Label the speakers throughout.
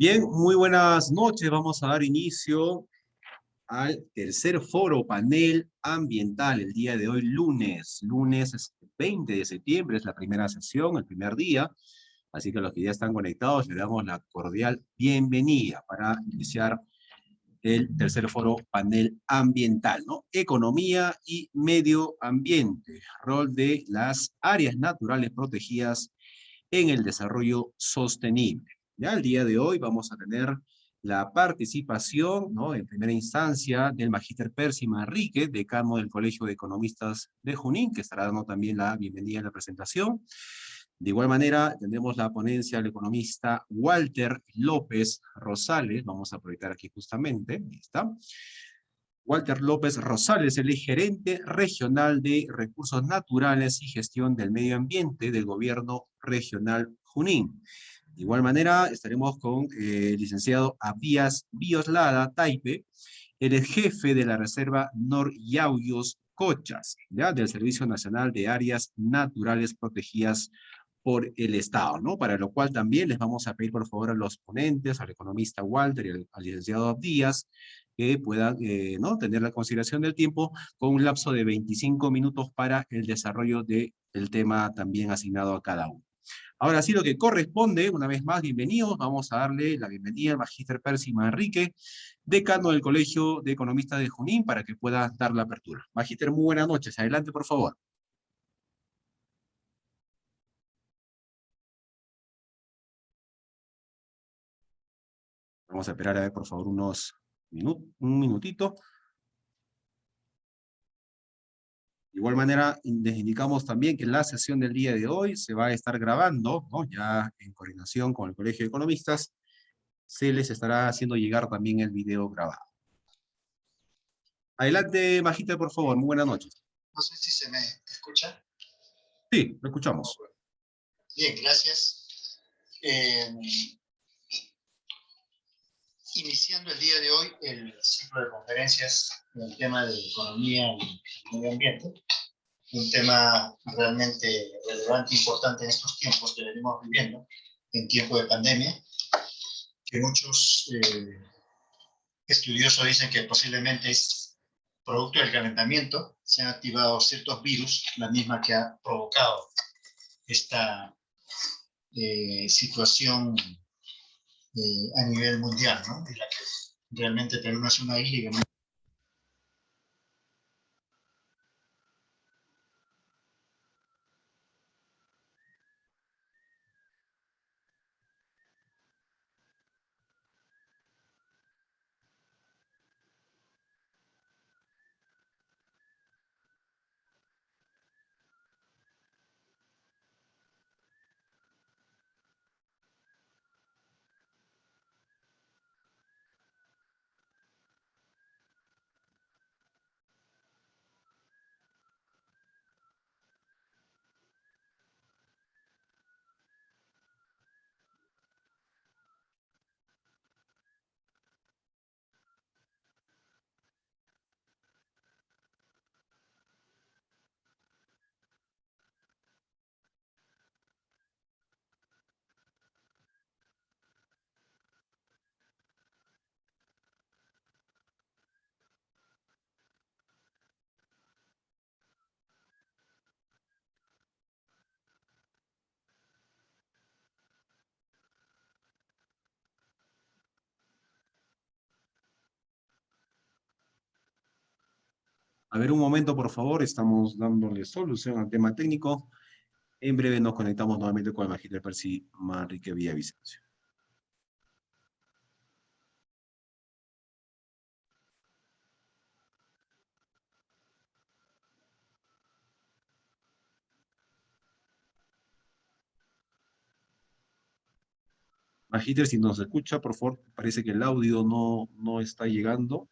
Speaker 1: Bien, muy buenas noches. Vamos a dar inicio al tercer foro panel ambiental el día de hoy, lunes 20 de septiembre, es la primera sesión, el primer día. Así que los que ya están conectados, les damos la cordial bienvenida para iniciar el tercer foro panel ambiental, ¿no? Economía y medio ambiente, rol de las áreas naturales protegidas en el desarrollo sostenible. Ya el día de hoy vamos a tener la participación, ¿no? En primera instancia del magíster Percy Manrique, decano del Colegio de Economistas de Junín, que estará dando también la bienvenida en la presentación. De igual manera, tendremos la ponencia del economista Walter López Rosales, vamos a proyectar aquí justamente, ahí está. Walter López Rosales, el gerente regional de Recursos Naturales y Gestión del Medio Ambiente del Gobierno Regional Junín. De igual manera, estaremos con el licenciado Abías Bioslada Taipe, el jefe de la Reserva Nor Yauyos Cochas, ¿ya? Del Servicio Nacional de Áreas Naturales Protegidas por el Estado, ¿no? Para lo cual también les vamos a pedir por favor a los ponentes, al economista Walter y al licenciado Abdías, que puedan ¿no? tener la consideración del tiempo con un lapso de 25 minutos para el desarrollo del tema también asignado a cada uno. Ahora sí, lo que corresponde, una vez más, bienvenidos, vamos a darle la bienvenida al magíster Percy Manrique, decano del Colegio de Economistas de Junín, para que pueda dar la apertura. Magíster, muy buenas noches, adelante por favor. Vamos a esperar a ver, por favor, un minutito. De igual manera, les indicamos también que la sesión del día de hoy se va a estar grabando, ¿no? Ya en coordinación con el Colegio de Economistas, se les estará haciendo llegar también el video grabado. Adelante, Majita, por favor. Muy buenas noches.
Speaker 2: No sé si se me escucha.
Speaker 1: Sí, lo escuchamos.
Speaker 2: Bien, gracias. Iniciando el día de hoy el ciclo de conferencias en el tema de economía y medio ambiente, un tema realmente relevante e importante en estos tiempos que venimos viviendo, en tiempo de pandemia, que muchos estudiosos dicen que posiblemente es producto del calentamiento, se han activado ciertos virus, la misma que ha provocado esta situación a nivel mundial, ¿no? De la que realmente Perú no es una isla.
Speaker 1: A ver, un momento, por favor. Estamos dándole solución al tema técnico. En breve nos conectamos nuevamente con el magíster Percy Manrique Villavicencio. Magíster, si nos escucha, por favor, parece que el audio no está llegando.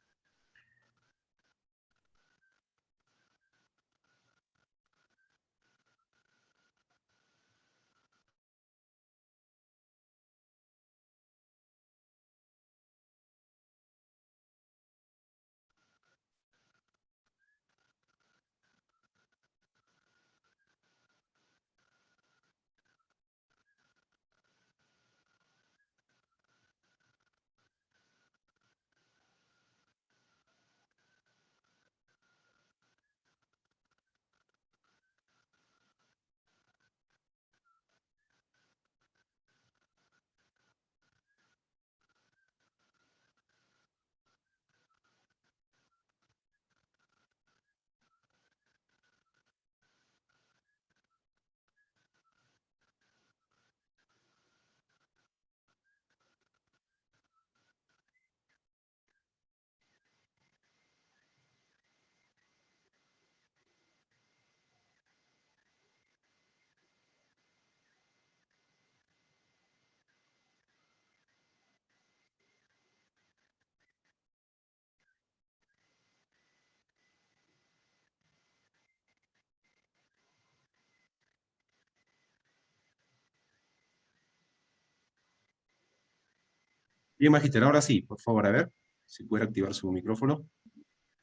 Speaker 1: Bien, Magíster, ahora sí, por favor, a ver si puede activar su micrófono.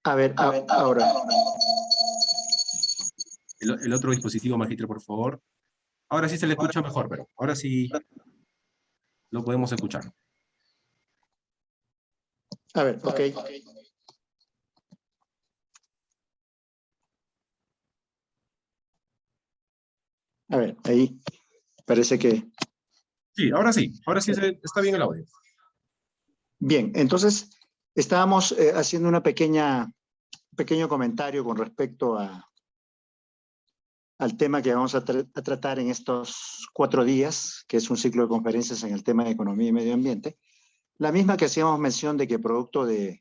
Speaker 3: A ver, ahora.
Speaker 1: El otro dispositivo, Magíster, por favor. Ahora sí se le escucha mejor, pero ahora sí lo podemos escuchar.
Speaker 3: A ver, ok. A ver, ahí parece que...
Speaker 1: Sí, ahora sí está bien el audio.
Speaker 3: Bien, entonces estábamos haciendo una pequeño comentario con respecto al tema que vamos a tratar en estos 4 días, que es un ciclo de conferencias en el tema de economía y medio ambiente. La misma que hacíamos mención de que producto del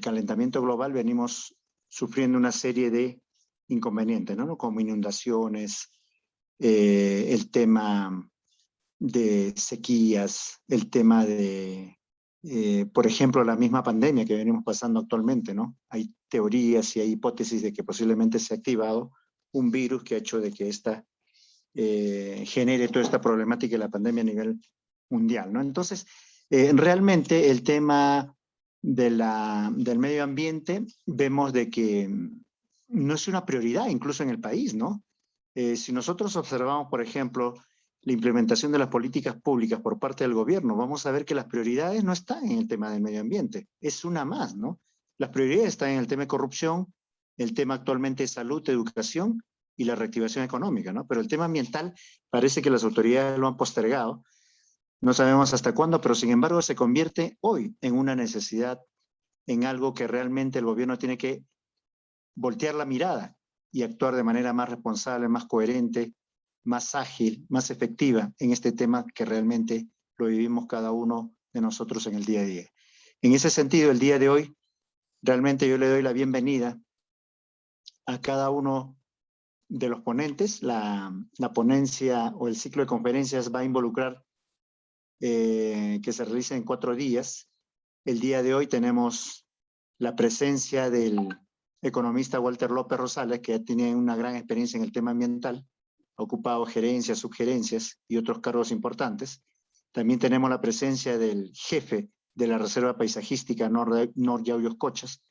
Speaker 3: calentamiento global venimos sufriendo una serie de inconvenientes, ¿no? Como inundaciones, el tema de sequías, el tema de, por ejemplo, la misma pandemia que venimos pasando actualmente, ¿no? Hay teorías y hay hipótesis de que posiblemente se ha activado un virus que ha hecho de que genere toda esta problemática de la pandemia a nivel mundial, ¿no? Entonces, realmente el tema del medio ambiente vemos de que no es una prioridad incluso en el país, ¿no? Si nosotros observamos, por ejemplo, la implementación de las políticas públicas por parte del gobierno, vamos a ver que las prioridades no están en el tema del medio ambiente, es una más, ¿no? Las prioridades están en el tema de corrupción, el tema actualmente de salud, educación y la reactivación económica, ¿no? Pero el tema ambiental parece que las autoridades lo han postergado, no sabemos hasta cuándo, pero sin embargo se convierte hoy en una necesidad, en algo que realmente el gobierno tiene que voltear la mirada y actuar de manera más responsable, más coherente, más ágil, más efectiva en este tema que realmente lo vivimos cada uno de nosotros en el día a día. En ese sentido, el día de hoy, realmente yo le doy la bienvenida a cada uno de los ponentes. La ponencia o el ciclo de conferencias va a involucrar que se realice en 4 días. El día de hoy tenemos la presencia del economista Walter López Rosales, que ya tiene una gran experiencia en el tema ambiental, ha ocupado gerencias, subgerencias y otros cargos importantes. También tenemos la presencia del jefe de la Reserva Paisajística Nor Yauyos Cochas,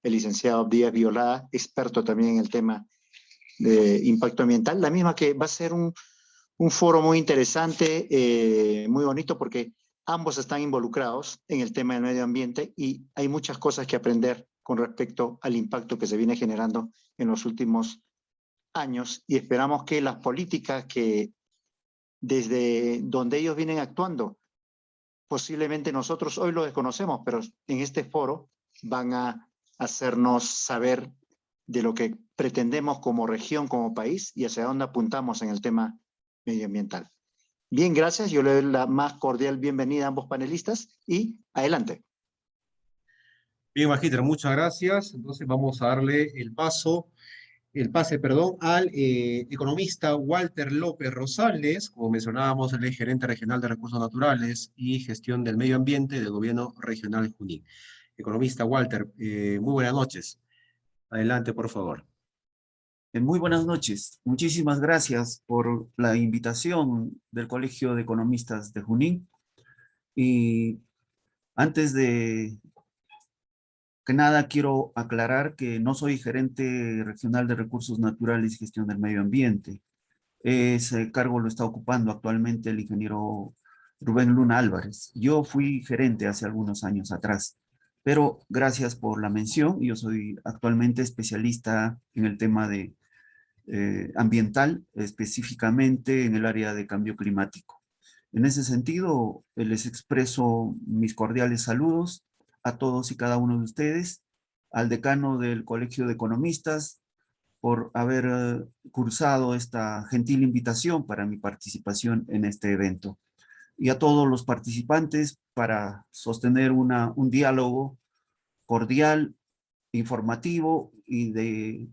Speaker 3: el licenciado Díaz Violada, experto también en el tema de impacto ambiental, la misma que va a ser un foro muy interesante, muy bonito, porque ambos están involucrados en el tema del medio ambiente y hay muchas cosas que aprender con respecto al impacto que se viene generando en los últimos años, y esperamos que las políticas que desde donde ellos vienen actuando, posiblemente nosotros hoy lo desconocemos, pero en este foro van a hacernos saber de lo que pretendemos como región, como país, y hacia dónde apuntamos en el tema medioambiental. Bien, gracias. Yo le doy la más cordial bienvenida a ambos panelistas y adelante.
Speaker 1: Bien, Magíster, muchas gracias. Entonces vamos a darle el pase, perdón, al economista Walter López Rosales. Como mencionábamos, él es gerente regional de recursos naturales y gestión del medio ambiente del gobierno regional de Junín. Economista Walter, muy buenas noches. Adelante, por favor.
Speaker 4: Muy buenas noches. Muchísimas gracias por la invitación del Colegio de Economistas de Junín. Y antes de que nada, quiero aclarar que no soy gerente regional de recursos naturales y gestión del medio ambiente. Ese cargo lo está ocupando actualmente el ingeniero Rubén Luna Álvarez. Yo fui gerente hace algunos años atrás, pero gracias por la mención. Yo soy actualmente especialista en el tema de ambiental, específicamente en el área de cambio climático. En ese sentido, les expreso mis cordiales saludos a todos y cada uno de ustedes, al decano del Colegio de Economistas, por haber cursado esta gentil invitación para mi participación en este evento, y a todos los participantes para sostener un diálogo cordial, informativo y de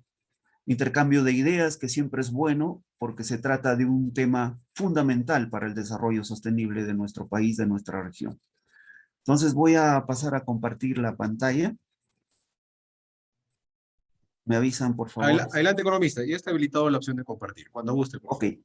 Speaker 4: intercambio de ideas, que siempre es bueno porque se trata de un tema fundamental para el desarrollo sostenible de nuestro país, de nuestra región. Entonces voy a pasar a compartir la pantalla. ¿Me avisan, por favor?
Speaker 1: Adelante, economista. Ya está habilitado la opción de compartir. Cuando guste, por favor.
Speaker 4: Ok.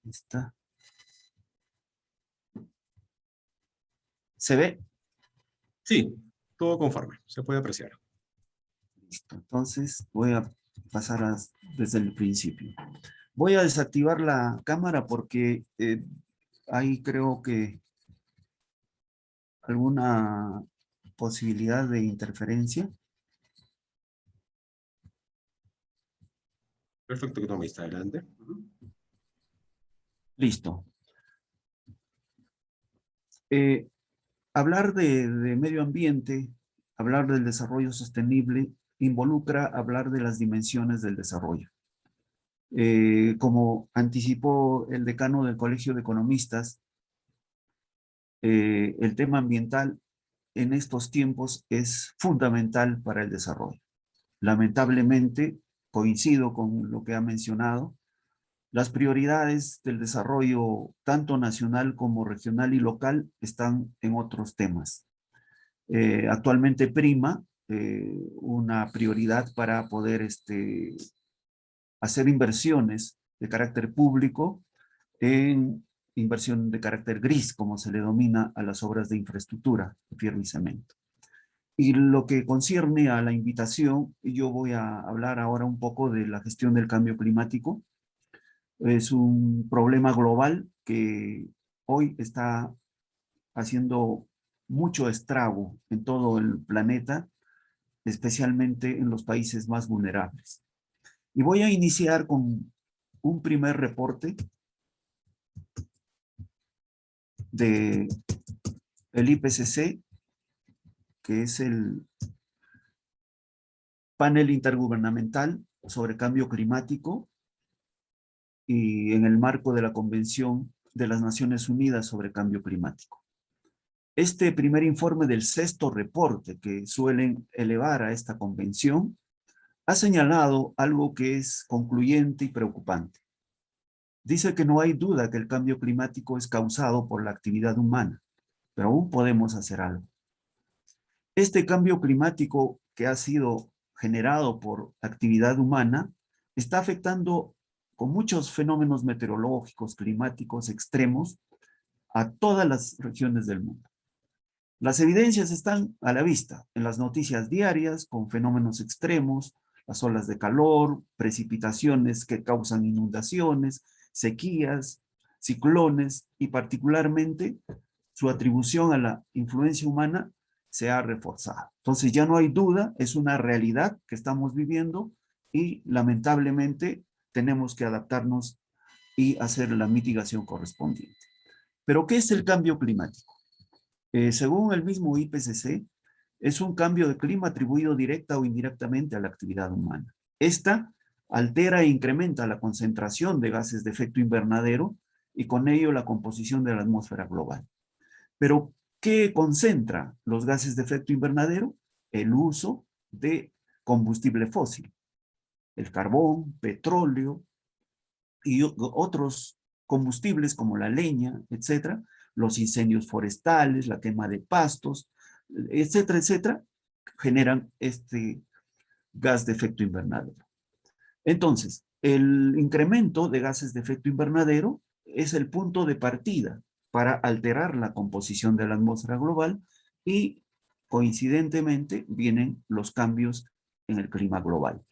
Speaker 4: Está. ¿Se ve?
Speaker 1: Sí, todo conforme, se puede apreciar.
Speaker 4: Listo. Entonces voy a pasar desde el principio. Voy a desactivar la cámara porque ahí creo que alguna posibilidad de interferencia.
Speaker 1: Perfecto, economista, adelante.
Speaker 4: Listo. Hablar de medio ambiente, hablar del desarrollo sostenible, involucra hablar de las dimensiones del desarrollo. Como anticipó el decano del Colegio de Economistas, el tema ambiental en estos tiempos es fundamental para el desarrollo. Lamentablemente, coincido con lo que ha mencionado, las prioridades del desarrollo tanto nacional como regional y local están en otros temas. Actualmente prima una prioridad para poder hacer inversiones de carácter público en inversión de carácter gris, como se le denomina a las obras de infraestructura, fierro y cemento. Y lo que concierne a la invitación, yo voy a hablar ahora un poco de la gestión del cambio climático. Es un problema global que hoy está haciendo mucho estrago en todo el planeta, especialmente en los países más vulnerables. Y voy a iniciar con un primer reporte de el IPCC, que es el panel intergubernamental sobre cambio climático y en el marco de la Convención de las Naciones Unidas sobre Cambio Climático. Este primer informe del sexto reporte que suelen elevar a esta convención ha señalado algo que es concluyente y preocupante. Dice que no hay duda que el cambio climático es causado por la actividad humana, pero aún podemos hacer algo. Este cambio climático que ha sido generado por actividad humana está afectando con muchos fenómenos meteorológicos, climáticos extremos a todas las regiones del mundo. Las evidencias están a la vista en las noticias diarias con fenómenos extremos, las olas de calor, precipitaciones que causan inundaciones, sequías, ciclones y particularmente su atribución a la influencia humana se ha reforzado. Entonces ya no hay duda, es una realidad que estamos viviendo y lamentablemente tenemos que adaptarnos y hacer la mitigación correspondiente. ¿Pero qué es el cambio climático? Según el mismo IPCC, es un cambio de clima atribuido directa o indirectamente a la actividad humana. Esta altera e incrementa la concentración de gases de efecto invernadero y con ello la composición de la atmósfera global. Pero, ¿qué concentra los gases de efecto invernadero? El uso de combustible fósil, el carbón, petróleo y otros combustibles como la leña, etcétera, los incendios forestales, la quema de pastos, etcétera, etcétera, generan este gas de efecto invernadero. Entonces, el incremento de gases de efecto invernadero es el punto de partida para alterar la composición de la atmósfera global y coincidentemente vienen los cambios en el clima global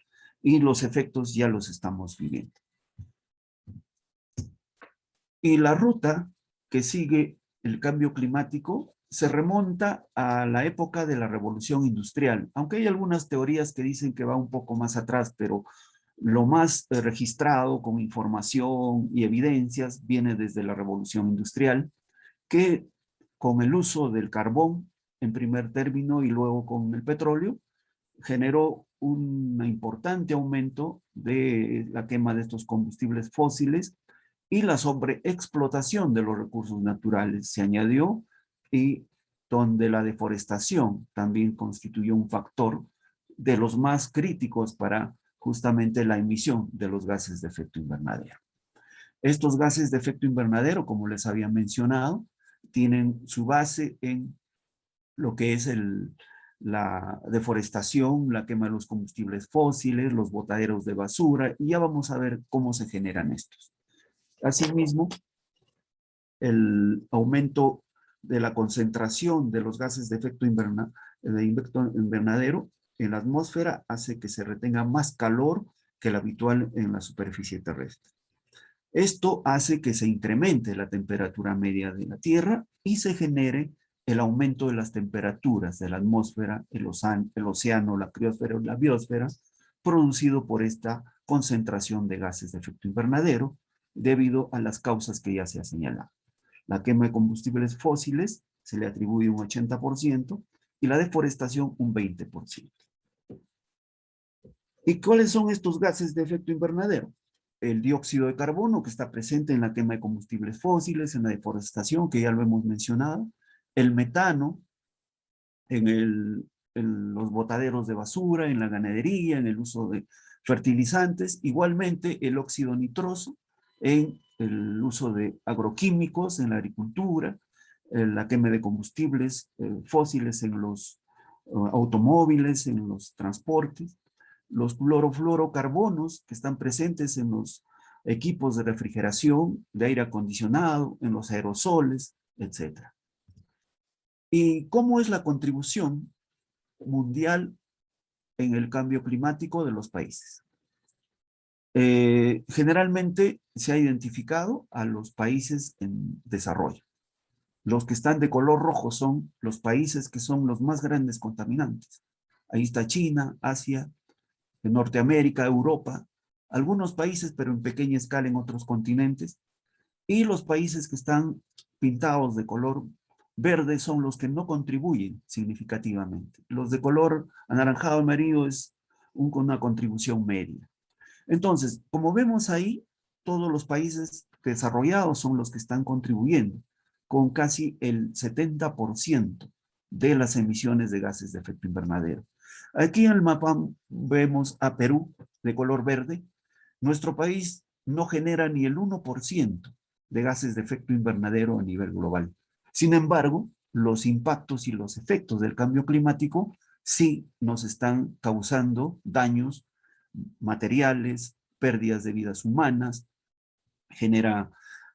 Speaker 4: y los efectos ya los estamos viviendo. Y la ruta que sigue el cambio climático se remonta a la época de la revolución industrial, aunque hay algunas teorías que dicen que va un poco más atrás, pero lo más registrado con información y evidencias viene desde la revolución industrial, que con el uso del carbón en primer término y luego con el petróleo, generó un importante aumento de la quema de estos combustibles fósiles y la sobreexplotación de los recursos naturales se añadió y donde la deforestación también constituyó un factor de los más críticos para justamente la emisión de los gases de efecto invernadero. Estos gases de efecto invernadero, como les había mencionado, tienen su base en lo que es la deforestación, la quema de los combustibles fósiles, los botaderos de basura, y ya vamos a ver cómo se generan estos. Asimismo, el aumento de la concentración de los gases de efecto invernadero en la atmósfera hace que se retenga más calor que el habitual en la superficie terrestre. Esto hace que se incremente la temperatura media de la Tierra y se genere el aumento de las temperaturas de la atmósfera, el océano, la criosfera o la biosfera, producido por esta concentración de gases de efecto invernadero debido a las causas que ya se ha señalado. La quema de combustibles fósiles se le atribuye un 80% y la deforestación un 20%. ¿Y cuáles son estos gases de efecto invernadero? El dióxido de carbono, que está presente en la quema de combustibles fósiles, en la deforestación, que ya lo hemos mencionado. El metano, en los botaderos de basura, en la ganadería, en el uso de fertilizantes. Igualmente, el óxido nitroso, en el uso de agroquímicos, en la agricultura, en la quema de combustibles fósiles en los automóviles, en los transportes. Los clorofluorocarbonos que están presentes en los equipos de refrigeración, de aire acondicionado, en los aerosoles, etc. ¿Y cómo es la contribución mundial en el cambio climático de los países? Generalmente se ha identificado a los países en desarrollo. Los que están de color rojo son los países que son los más grandes contaminantes. Ahí está China, Asia, Norteamérica, Europa, algunos países, pero en pequeña escala en otros continentes, y los países que están pintados de color verde son los que no contribuyen significativamente. Los de color anaranjado amarillo es una contribución media. Entonces, como vemos ahí, todos los países desarrollados son los que están contribuyendo con casi el 70% de las emisiones de gases de efecto invernadero. Aquí en el mapa vemos a Perú de color verde. Nuestro país no genera ni el 1% de gases de efecto invernadero a nivel global. Sin embargo, los impactos y los efectos del cambio climático sí nos están causando daños materiales, pérdidas de vidas humanas, genera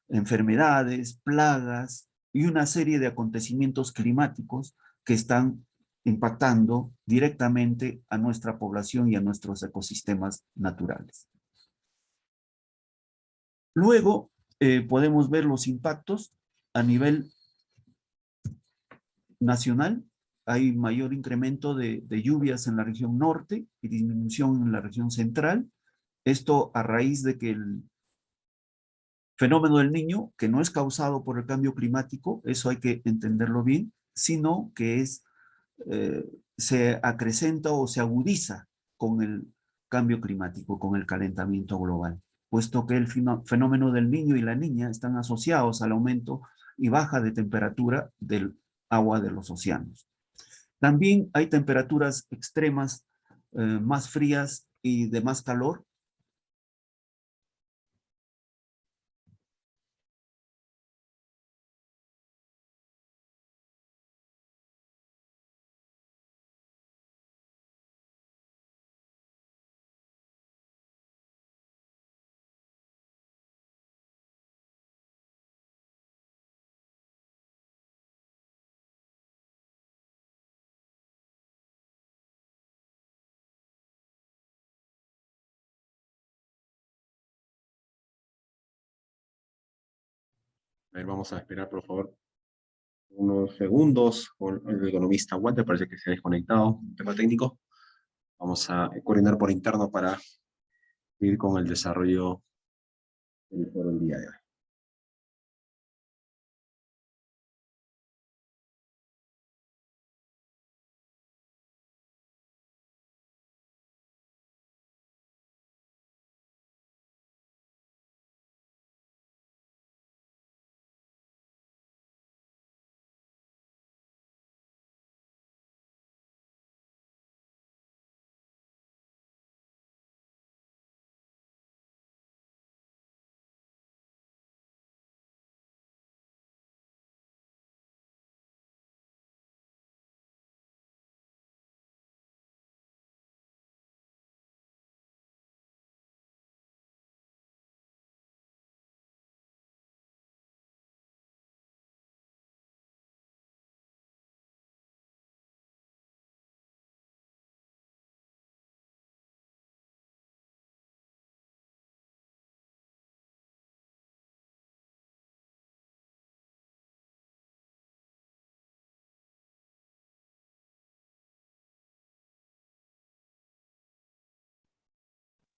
Speaker 4: enfermedades, plagas y una serie de acontecimientos climáticos que están impactando directamente a nuestra población y a nuestros ecosistemas naturales. Luego podemos ver los impactos a nivel nacional. Hay mayor incremento de lluvias en la región norte y disminución en la región central. Esto a raíz de que el fenómeno del Niño, que no es causado por el cambio climático, eso hay que entenderlo bien, sino que se acrecenta o se agudiza con el cambio climático, con el calentamiento global, puesto que el fenómeno del Niño y la Niña están asociados al aumento y baja de temperatura del agua de los océanos. También hay temperaturas extremas más frías y de más calor.
Speaker 1: A ver, vamos a esperar, por favor, unos segundos. El economista Walter parece que se ha desconectado. Un tema técnico. Vamos a coordinar por interno para ir con el desarrollo del foro el día de hoy.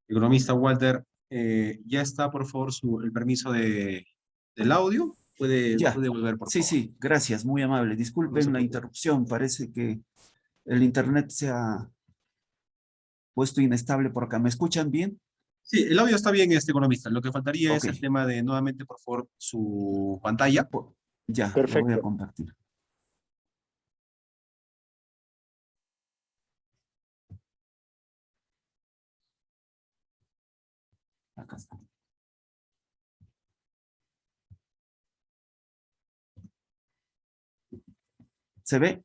Speaker 1: Economista Walter, ya está, por favor, el permiso del audio.
Speaker 4: Ya,
Speaker 1: Puede volver, por
Speaker 4: sí,
Speaker 1: favor.
Speaker 4: sí, gracias, muy amable.
Speaker 1: No se
Speaker 4: Disculpen la
Speaker 1: preocupe.
Speaker 4: interrupción, parece que el internet se ha puesto inestable por acá. ¿Me escuchan bien?
Speaker 1: Sí, el audio está bien, economista. Lo que faltaría
Speaker 4: Ok,
Speaker 1: es el tema de, nuevamente, por favor, su pantalla.
Speaker 4: ya, lo voy a
Speaker 3: Perfecto.
Speaker 4: compartir. Acá está. ¿Se ve?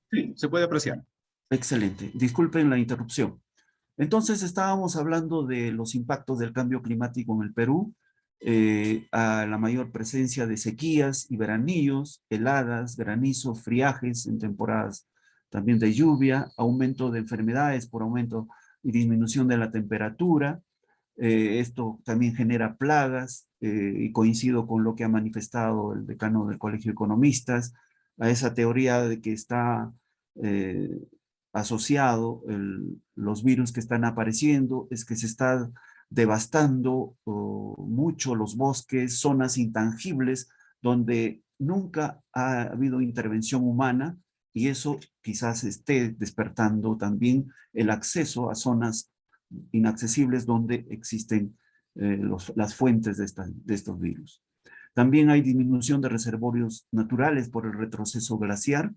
Speaker 1: Sí, se puede apreciar.
Speaker 4: Excelente. Disculpen la interrupción. Entonces estábamos hablando de los impactos del cambio climático en el Perú, a la mayor presencia de sequías y veranillos, heladas, granizo, friajes en temporadas también de lluvia, aumento de enfermedades por aumento y disminución de la temperatura. Esto también genera plagas y coincido con lo que ha manifestado el decano del Colegio de Economistas, a esa teoría de que está eh, asociado los virus que están apareciendo, es que se está devastando mucho los bosques, zonas intangibles donde nunca ha habido intervención humana y eso quizás esté despertando también el acceso a zonas inaccesibles donde existen las fuentes de estos virus. También hay disminución de reservorios naturales por el retroceso glaciar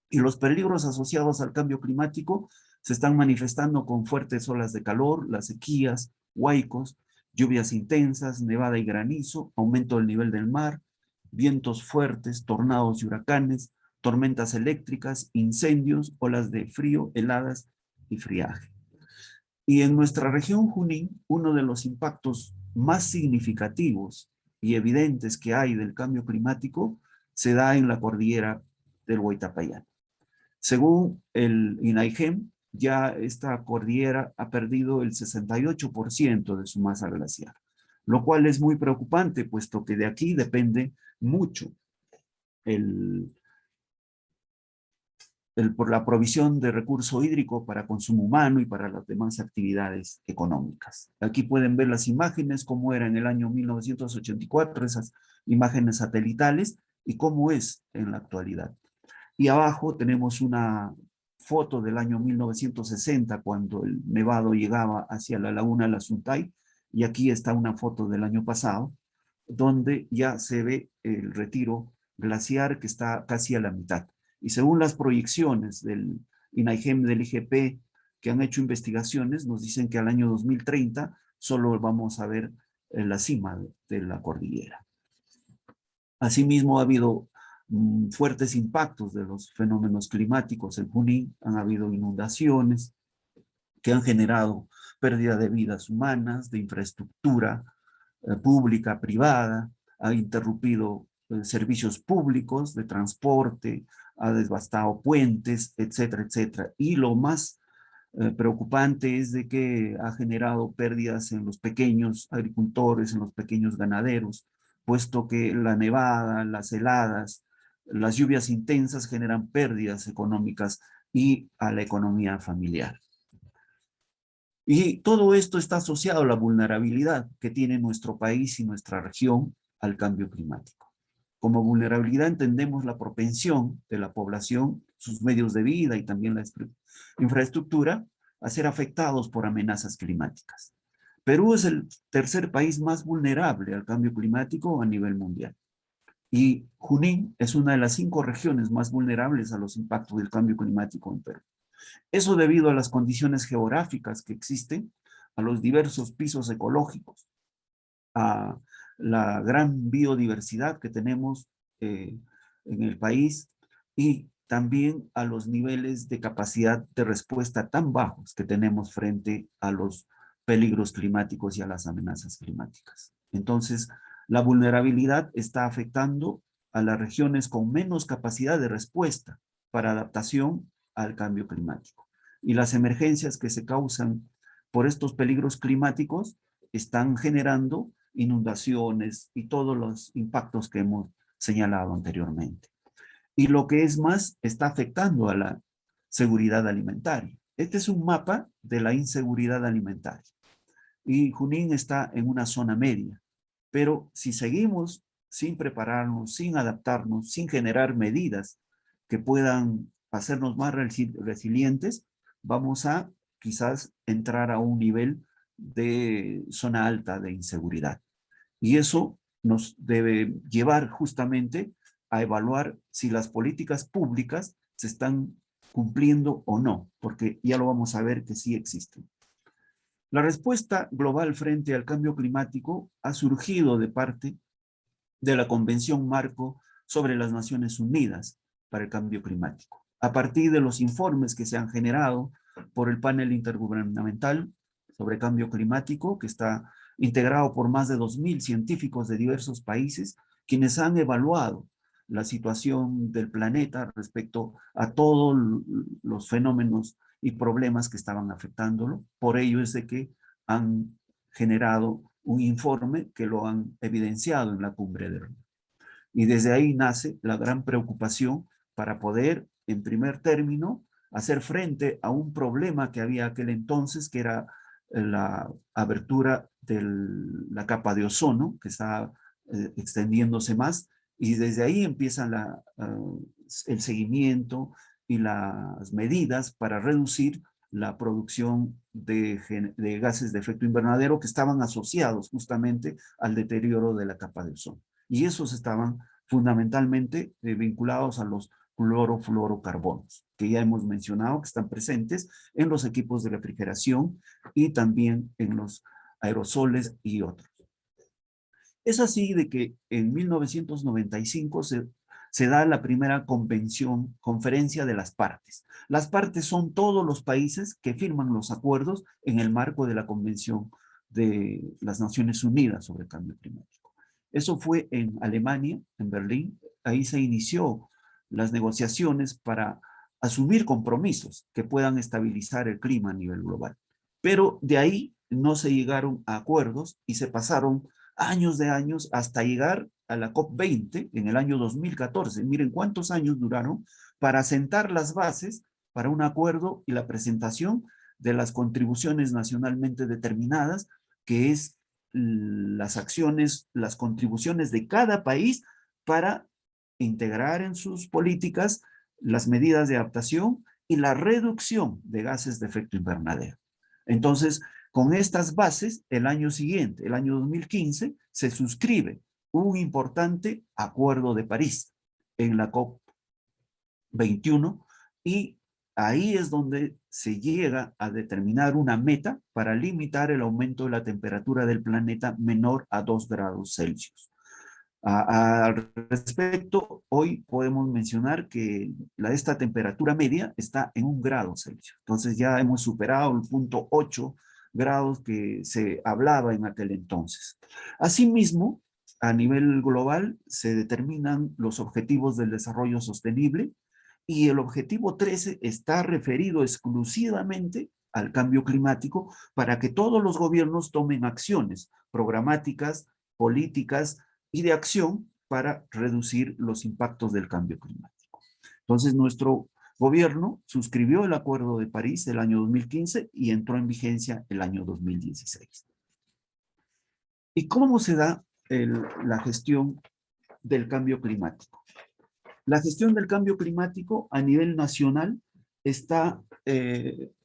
Speaker 4: y los peligros asociados al cambio climático se están manifestando con fuertes olas de calor, las sequías, huaicos, lluvias intensas, nevada y granizo, aumento del nivel del mar, vientos fuertes, tornados y huracanes, tormentas eléctricas, incendios, olas de frío, heladas y friaje. Y en nuestra región Junín, uno de los impactos más significativos y evidentes que hay del cambio climático se da en la cordillera del Huaytapallán. Según el INAIGEM, ya esta cordillera ha perdido el 68% de su masa glaciar, lo cual es muy preocupante, puesto que de aquí depende mucho por la provisión de recurso hídrico para consumo humano y para las demás actividades económicas. Aquí pueden ver las imágenes, cómo era en el año 1984, esas imágenes satelitales, y cómo es en la actualidad. Y abajo tenemos una foto del año 1960, cuando el nevado llegaba hacia la laguna La Suntay, y aquí está una foto del año pasado, donde ya se ve el retiro glaciar que está casi a la mitad. Y según las proyecciones del INAIGEM, del IGP, que han hecho investigaciones, nos dicen que al año 2030 solo vamos a ver la cima de la cordillera. Asimismo, ha habido fuertes impactos de los fenómenos climáticos en Junín. Han habido inundaciones que han generado pérdida de vidas humanas, de infraestructura pública, privada, ha interrumpido servicios públicos de transporte, ha devastado puentes, etcétera, etcétera. Y lo más preocupante es de que ha generado pérdidas en los pequeños agricultores, en los pequeños ganaderos, puesto que la nevada, las heladas, las lluvias intensas generan pérdidas económicas y a la economía familiar. Y todo esto está asociado a la vulnerabilidad que tiene nuestro país y nuestra región al cambio climático. Como vulnerabilidad entendemos la propensión de la población, sus medios de vida y también la infraestructura a ser afectados por amenazas climáticas. Perú es el tercer país más vulnerable al cambio climático a nivel mundial. Y Junín es una de las 5 regiones más vulnerables a los impactos del cambio climático en Perú. Eso debido a las condiciones geográficas que existen, a los diversos pisos ecológicos, a la gran biodiversidad que tenemos en el país y también a los niveles de capacidad de respuesta tan bajos que tenemos frente a los peligros climáticos y a las amenazas climáticas. Entonces, la vulnerabilidad está afectando a las regiones con menos capacidad de respuesta para adaptación al cambio climático. Y las emergencias que se causan por estos peligros climáticos están generando inundaciones y todos los impactos que hemos señalado anteriormente. Y lo que es más, está afectando a la seguridad alimentaria. Este es un mapa de la inseguridad alimentaria. y Junín está en una zona media. Pero si seguimos sin prepararnos, sin adaptarnos, sin generar medidas que puedan hacernos más resilientes, vamos a quizás entrar a un nivel de zona alta de inseguridad. Y eso nos debe llevar justamente a evaluar si las políticas públicas se están cumpliendo o no, porque ya lo vamos a ver que sí existen. La respuesta global frente al cambio climático ha surgido de parte de la Convención Marco sobre las Naciones Unidas para el Cambio Climático, a partir de los informes que se han generado por el panel intergubernamental sobre cambio climático, que está integrado por más de 2.000 científicos de diversos países, quienes han evaluado la situación del planeta respecto a todos los fenómenos y problemas que estaban afectándolo. Por ello es de que han generado un informe que lo han evidenciado en la cumbre de Río. Y desde ahí nace la gran preocupación para poder, en primer término, hacer frente a un problema que había aquel entonces, que era la abertura de la capa de ozono, que está extendiéndose más, y desde ahí empieza el seguimiento y las medidas para reducir la producción de gases de efecto invernadero que estaban asociados justamente al deterioro de la capa de ozono. Y esos estaban fundamentalmente vinculados a los clorofluorocarbonos, que ya hemos mencionado que están presentes en los equipos de refrigeración y también en los aerosoles y otros. Es así de que en 1995 se da la primera conferencia de las partes. Las partes son todos los países que firman los acuerdos en el marco de la Convención de las Naciones Unidas sobre el Cambio Climático. Eso fue en Alemania, en Berlín. Ahí se inició las negociaciones para asumir compromisos que puedan estabilizar el clima a nivel global. Pero de ahí no se llegaron a acuerdos y se pasaron años de años hasta llegar a la COP20 en el año 2014. Miren cuántos años duraron para sentar las bases para un acuerdo y la presentación de las contribuciones nacionalmente determinadas, que es las acciones, las contribuciones de cada país para integrar en sus políticas las medidas de adaptación y la reducción de gases de efecto invernadero. Entonces, con estas bases, el año siguiente, el año 2015, se suscribe un importante Acuerdo de París en la COP21 y ahí es donde se llega a determinar una meta para limitar el aumento de la temperatura del planeta menor a 2 grados Celsius. Al respecto, hoy podemos mencionar que esta temperatura media está en 1 grado Celsius. Entonces ya hemos superado el punto 8 grados que se hablaba en aquel entonces. Asimismo, a nivel global se determinan los objetivos del desarrollo sostenible y el objetivo 13 está referido exclusivamente al cambio climático para que todos los gobiernos tomen acciones programáticas, políticas y de acción para reducir los impactos del cambio climático. Entonces, nuestro gobierno suscribió el Acuerdo de París el año 2015 y entró en vigencia el año 2016. ¿Y cómo se da la gestión del cambio climático? La gestión del cambio climático a nivel nacional está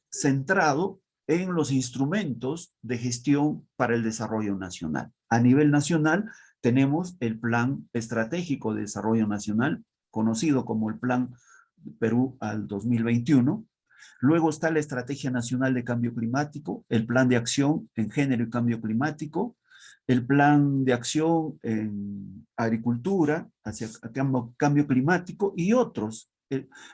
Speaker 4: centrado en los instrumentos de gestión para el desarrollo nacional. A nivel nacional tenemos el Plan Estratégico de Desarrollo Nacional, conocido como el Plan Perú al 2021. Luego está la Estrategia Nacional de Cambio Climático, el Plan de Acción en Género y Cambio Climático, el Plan de Acción en Agricultura hacia Cambio Climático y otros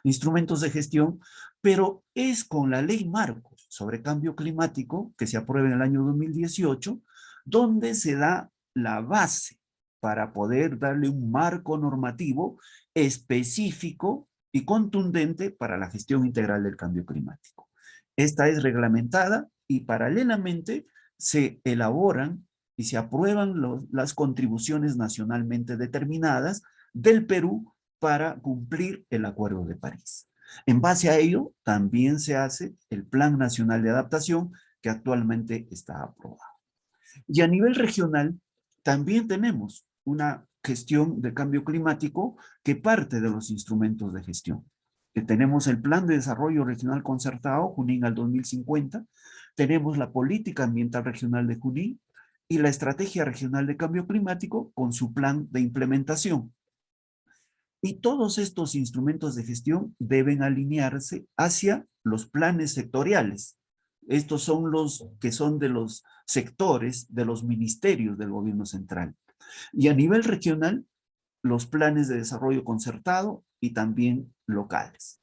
Speaker 4: instrumentos de gestión, pero es con la Ley Marco sobre Cambio Climático, que se aprueba en el año 2018, donde se da la base para poder darle un marco normativo específico y contundente para la gestión integral del cambio climático. Esta es reglamentada y paralelamente se elaboran y se aprueban las contribuciones nacionalmente determinadas del Perú para cumplir el Acuerdo de París. En base a ello, también se hace el Plan Nacional de Adaptación que actualmente está aprobado. Y a nivel regional, también tenemos una gestión de cambio climático que parte de los instrumentos de gestión. Que tenemos el Plan de Desarrollo Regional Concertado, Junín al 2050, tenemos la Política Ambiental Regional de Junín y la Estrategia Regional de Cambio Climático con su plan de implementación. Y todos estos instrumentos de gestión deben alinearse hacia los planes sectoriales. Estos son los que son de los sectores, de los ministerios del gobierno central. Y a nivel regional, los planes de desarrollo concertado y también locales.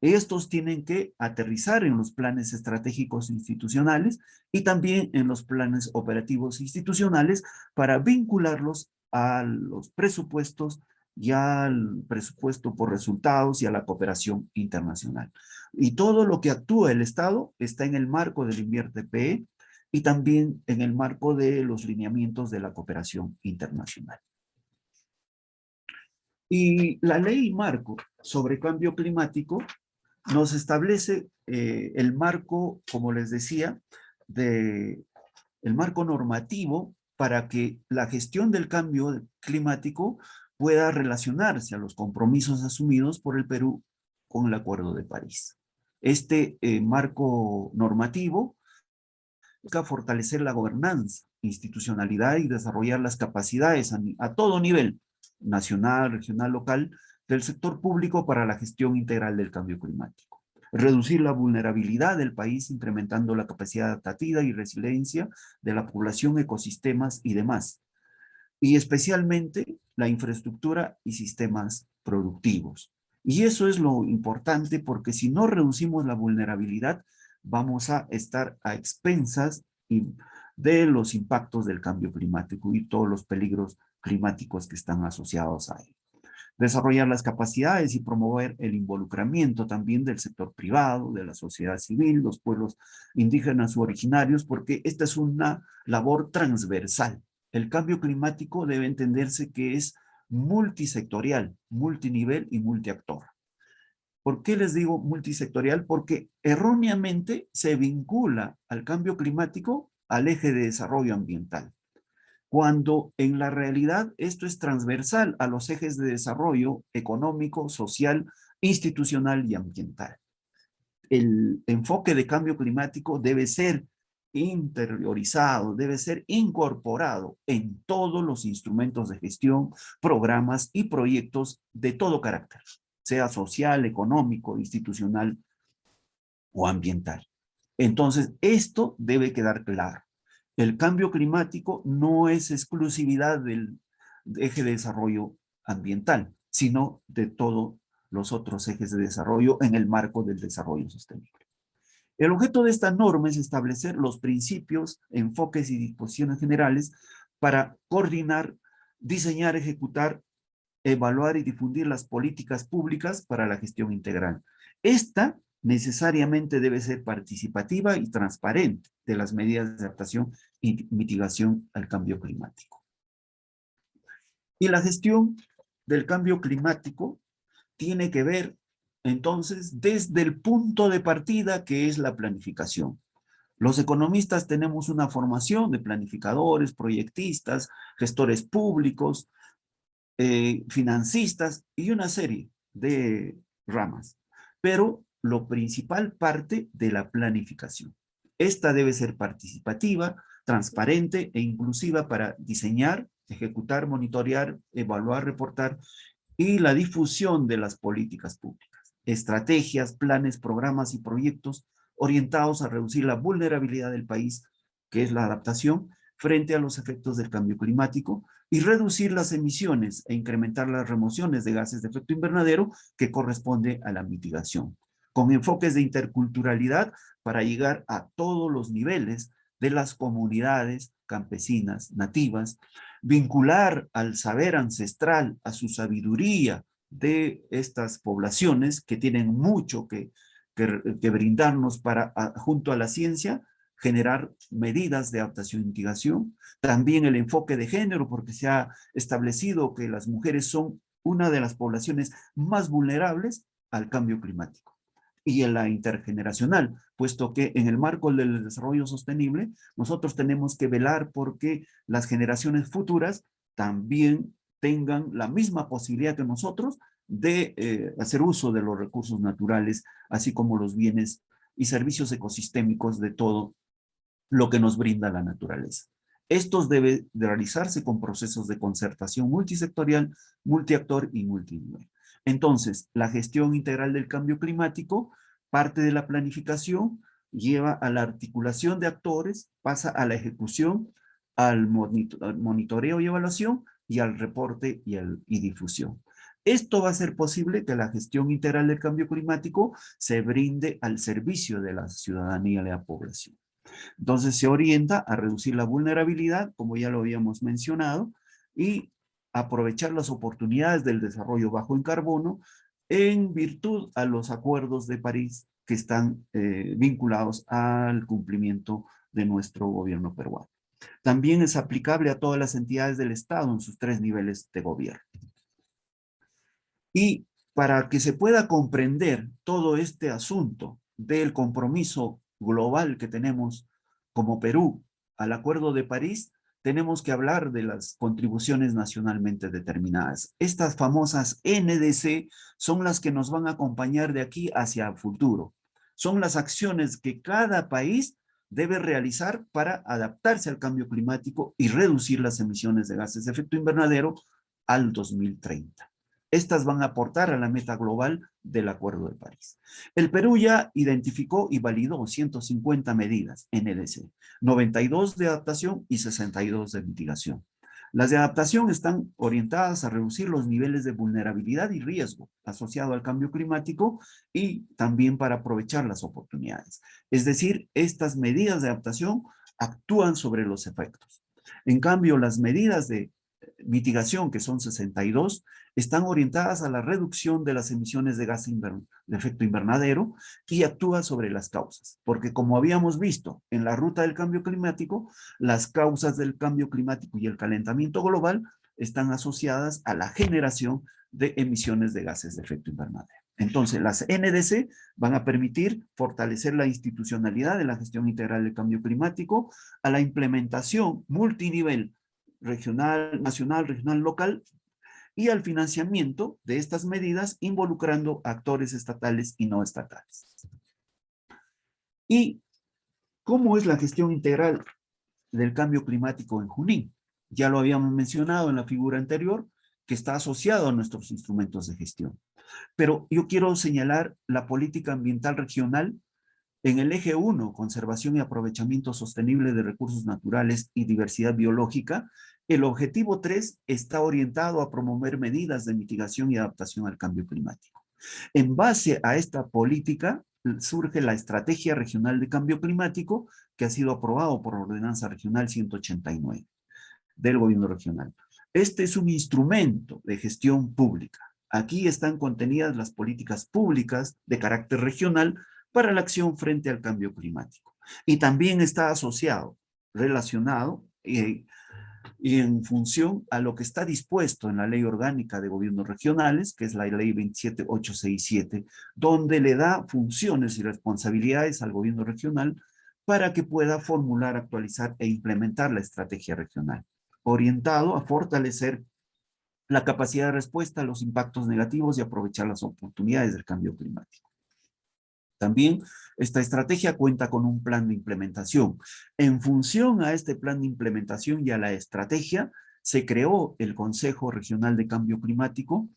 Speaker 4: Estos tienen que aterrizar en los planes estratégicos institucionales y también en los planes operativos institucionales para vincularlos a los presupuestos y al presupuesto por resultados y a la cooperación internacional. Y todo lo que actúa el Estado está en el marco del INVIERTE-PE y también en el marco de los lineamientos de la cooperación internacional. Y la ley marco sobre cambio climático nos establece el marco, como les decía, el marco normativo para que la gestión del cambio climático pueda relacionarse a los compromisos asumidos por el Perú con el Acuerdo de París. Este marco normativo busca fortalecer la gobernanza, institucionalidad y desarrollar las capacidades a todo nivel, nacional, regional, local, del sector público para la gestión integral del cambio climático. Reducir la vulnerabilidad del país incrementando la capacidad adaptativa y resiliencia de la población, ecosistemas y demás. Y especialmente la infraestructura y sistemas productivos. Y eso es lo importante porque si no reducimos la vulnerabilidad, vamos a estar a expensas de los impactos del cambio climático y todos los peligros climáticos que están asociados a él. Desarrollar las capacidades y promover el involucramiento también del sector privado, de la sociedad civil, los pueblos indígenas u originarios, porque esta es una labor transversal. El cambio climático debe entenderse que es multisectorial, multinivel y multiactor. ¿Por qué les digo multisectorial? Porque erróneamente se vincula al cambio climático al eje de desarrollo ambiental, cuando en la realidad esto es transversal a los ejes de desarrollo económico, social, institucional y ambiental. El enfoque de cambio climático debe ser interiorizado, debe ser incorporado en todos los instrumentos de gestión, programas y proyectos de todo carácter, sea social, económico, institucional o ambiental. Entonces, esto debe quedar claro. El cambio climático no es exclusividad del eje de desarrollo ambiental, sino de todos los otros ejes de desarrollo en el marco del desarrollo sostenible. El objeto de esta norma es establecer los principios, enfoques y disposiciones generales para coordinar, diseñar, ejecutar, evaluar y difundir las políticas públicas para la gestión integral. Esta necesariamente debe ser participativa y transparente de las medidas de adaptación y mitigación al cambio climático. Y la gestión del cambio climático tiene que ver, entonces, desde el punto de partida que es la planificación. Los economistas tenemos una formación de planificadores, proyectistas, gestores públicos, financistas y una serie de ramas. Pero lo principal parte de la planificación. Esta debe ser participativa, transparente e inclusiva para diseñar, ejecutar, monitorear, evaluar, reportar y la difusión de las políticas públicas, estrategias, planes, programas y proyectos orientados a reducir la vulnerabilidad del país, que es la adaptación, frente a los efectos del cambio climático y reducir las emisiones e incrementar las remociones de gases de efecto invernadero que corresponde a la mitigación, con enfoques de interculturalidad para llegar a todos los niveles de las comunidades campesinas, nativas, vincular al saber ancestral, a su sabiduría de estas poblaciones que tienen mucho que brindarnos para, junto a la ciencia, generar medidas de adaptación y mitigación. También el enfoque de género, porque se ha establecido que las mujeres son una de las poblaciones más vulnerables al cambio climático. y en la intergeneracional, puesto que en el marco del desarrollo sostenible, nosotros tenemos que velar porque las generaciones futuras también tengan la misma posibilidad que nosotros de hacer uso de los recursos naturales, así como los bienes y servicios ecosistémicos de todo lo que nos brinda la naturaleza. Estos deben de realizarse con procesos de concertación multisectorial, multiactor y multinivel. Entonces, la gestión integral del cambio climático parte de la planificación, lleva a la articulación de actores, pasa a la ejecución, al monitoreo y evaluación, y al reporte y difusión. Esto va a ser posible que la gestión integral del cambio climático se brinde al servicio de la ciudadanía y la población. Entonces se orienta a reducir la vulnerabilidad, como ya lo habíamos mencionado, y aprovechar las oportunidades del desarrollo bajo en carbono en virtud a los acuerdos de París que están vinculados al cumplimiento de nuestro gobierno peruano. También es aplicable a todas las entidades del Estado en sus 3 niveles de gobierno. Y para que se pueda comprender todo este asunto del compromiso global que tenemos como Perú al Acuerdo de París, tenemos que hablar de las contribuciones nacionalmente determinadas. Estas famosas NDC son las que nos van a acompañar de aquí hacia el futuro. Son las acciones que cada país debe realizar para adaptarse al cambio climático y reducir las emisiones de gases de efecto invernadero al 2030. Estas van a aportar a la meta global del Acuerdo de París. El Perú ya identificó y validó 150 medidas NDC, 92 de adaptación y 62 de mitigación. Las de adaptación están orientadas a reducir los niveles de vulnerabilidad y riesgo asociado al cambio climático y también para aprovechar las oportunidades. Es decir, estas medidas de adaptación actúan sobre los efectos. En cambio, las medidas de mitigación, que son 62, están orientadas a la reducción de las emisiones de gas de efecto invernadero y actúa sobre las causas, porque como habíamos visto en la ruta del cambio climático, las causas del cambio climático y el calentamiento global están asociadas a la generación de emisiones de gases de efecto invernadero. Entonces, las NDC van a permitir fortalecer la institucionalidad de la gestión integral del cambio climático, a la implementación multinivel regional, nacional, regional, local, y al financiamiento de estas medidas involucrando actores estatales y no estatales. ¿Y cómo es la gestión integral del cambio climático en Junín? Ya lo habíamos mencionado en la figura anterior, que está asociado a nuestros instrumentos de gestión. Pero yo quiero señalar la política ambiental regional en el eje 1, conservación y aprovechamiento sostenible de recursos naturales y diversidad biológica. El objetivo 3 está orientado a promover medidas de mitigación y adaptación al cambio climático. En base a esta política surge la Estrategia Regional de Cambio Climático, que ha sido aprobado por la Ordenanza Regional 189 del Gobierno Regional. Este es un instrumento de gestión pública. Aquí están contenidas las políticas públicas de carácter regional para la acción frente al cambio climático. Y también está asociado, relacionado y en función a lo que está dispuesto en la Ley Orgánica de Gobiernos Regionales, que es la Ley 27867, donde le da funciones y responsabilidades al gobierno regional para que pueda formular, actualizar e implementar la estrategia regional, orientado a fortalecer la capacidad de respuesta a los impactos negativos y aprovechar las oportunidades del cambio climático. También esta estrategia cuenta con un plan de implementación. En función a este plan de implementación y a la estrategia, se creó el Consejo Regional de Cambio Climático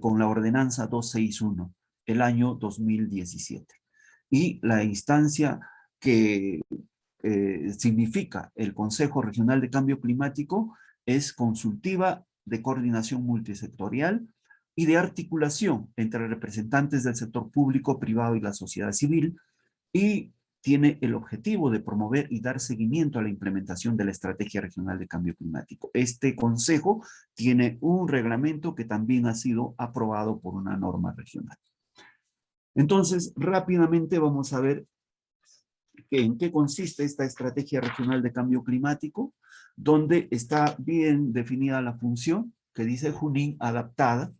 Speaker 4: con la Ordenanza 261, el año 2017. Y la instancia que significa el Consejo Regional de Cambio Climático es consultiva, de coordinación multisectorial y de articulación entre representantes del sector público, privado y la sociedad civil, y tiene el objetivo de promover y dar seguimiento a la implementación de la Estrategia Regional de Cambio Climático. Este consejo tiene un reglamento que también ha sido aprobado por una norma regional. Entonces, rápidamente vamos a ver en qué consiste esta Estrategia Regional de Cambio Climático, donde está bien definida la función, que dice Junín adaptada,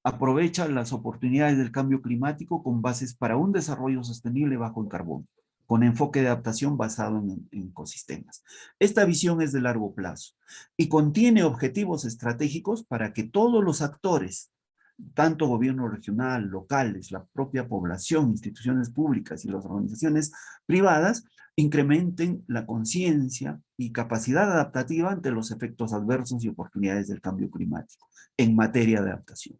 Speaker 4: aprovecha las oportunidades del cambio climático con bases para un desarrollo sostenible bajo el carbono, con enfoque de adaptación basado en ecosistemas. Esta visión es de largo plazo y contiene objetivos estratégicos para que todos los actores, tanto gobierno regional, locales, la propia población, instituciones públicas y las organizaciones privadas, incrementen la conciencia y capacidad adaptativa ante los efectos adversos y oportunidades del cambio climático en materia de adaptación.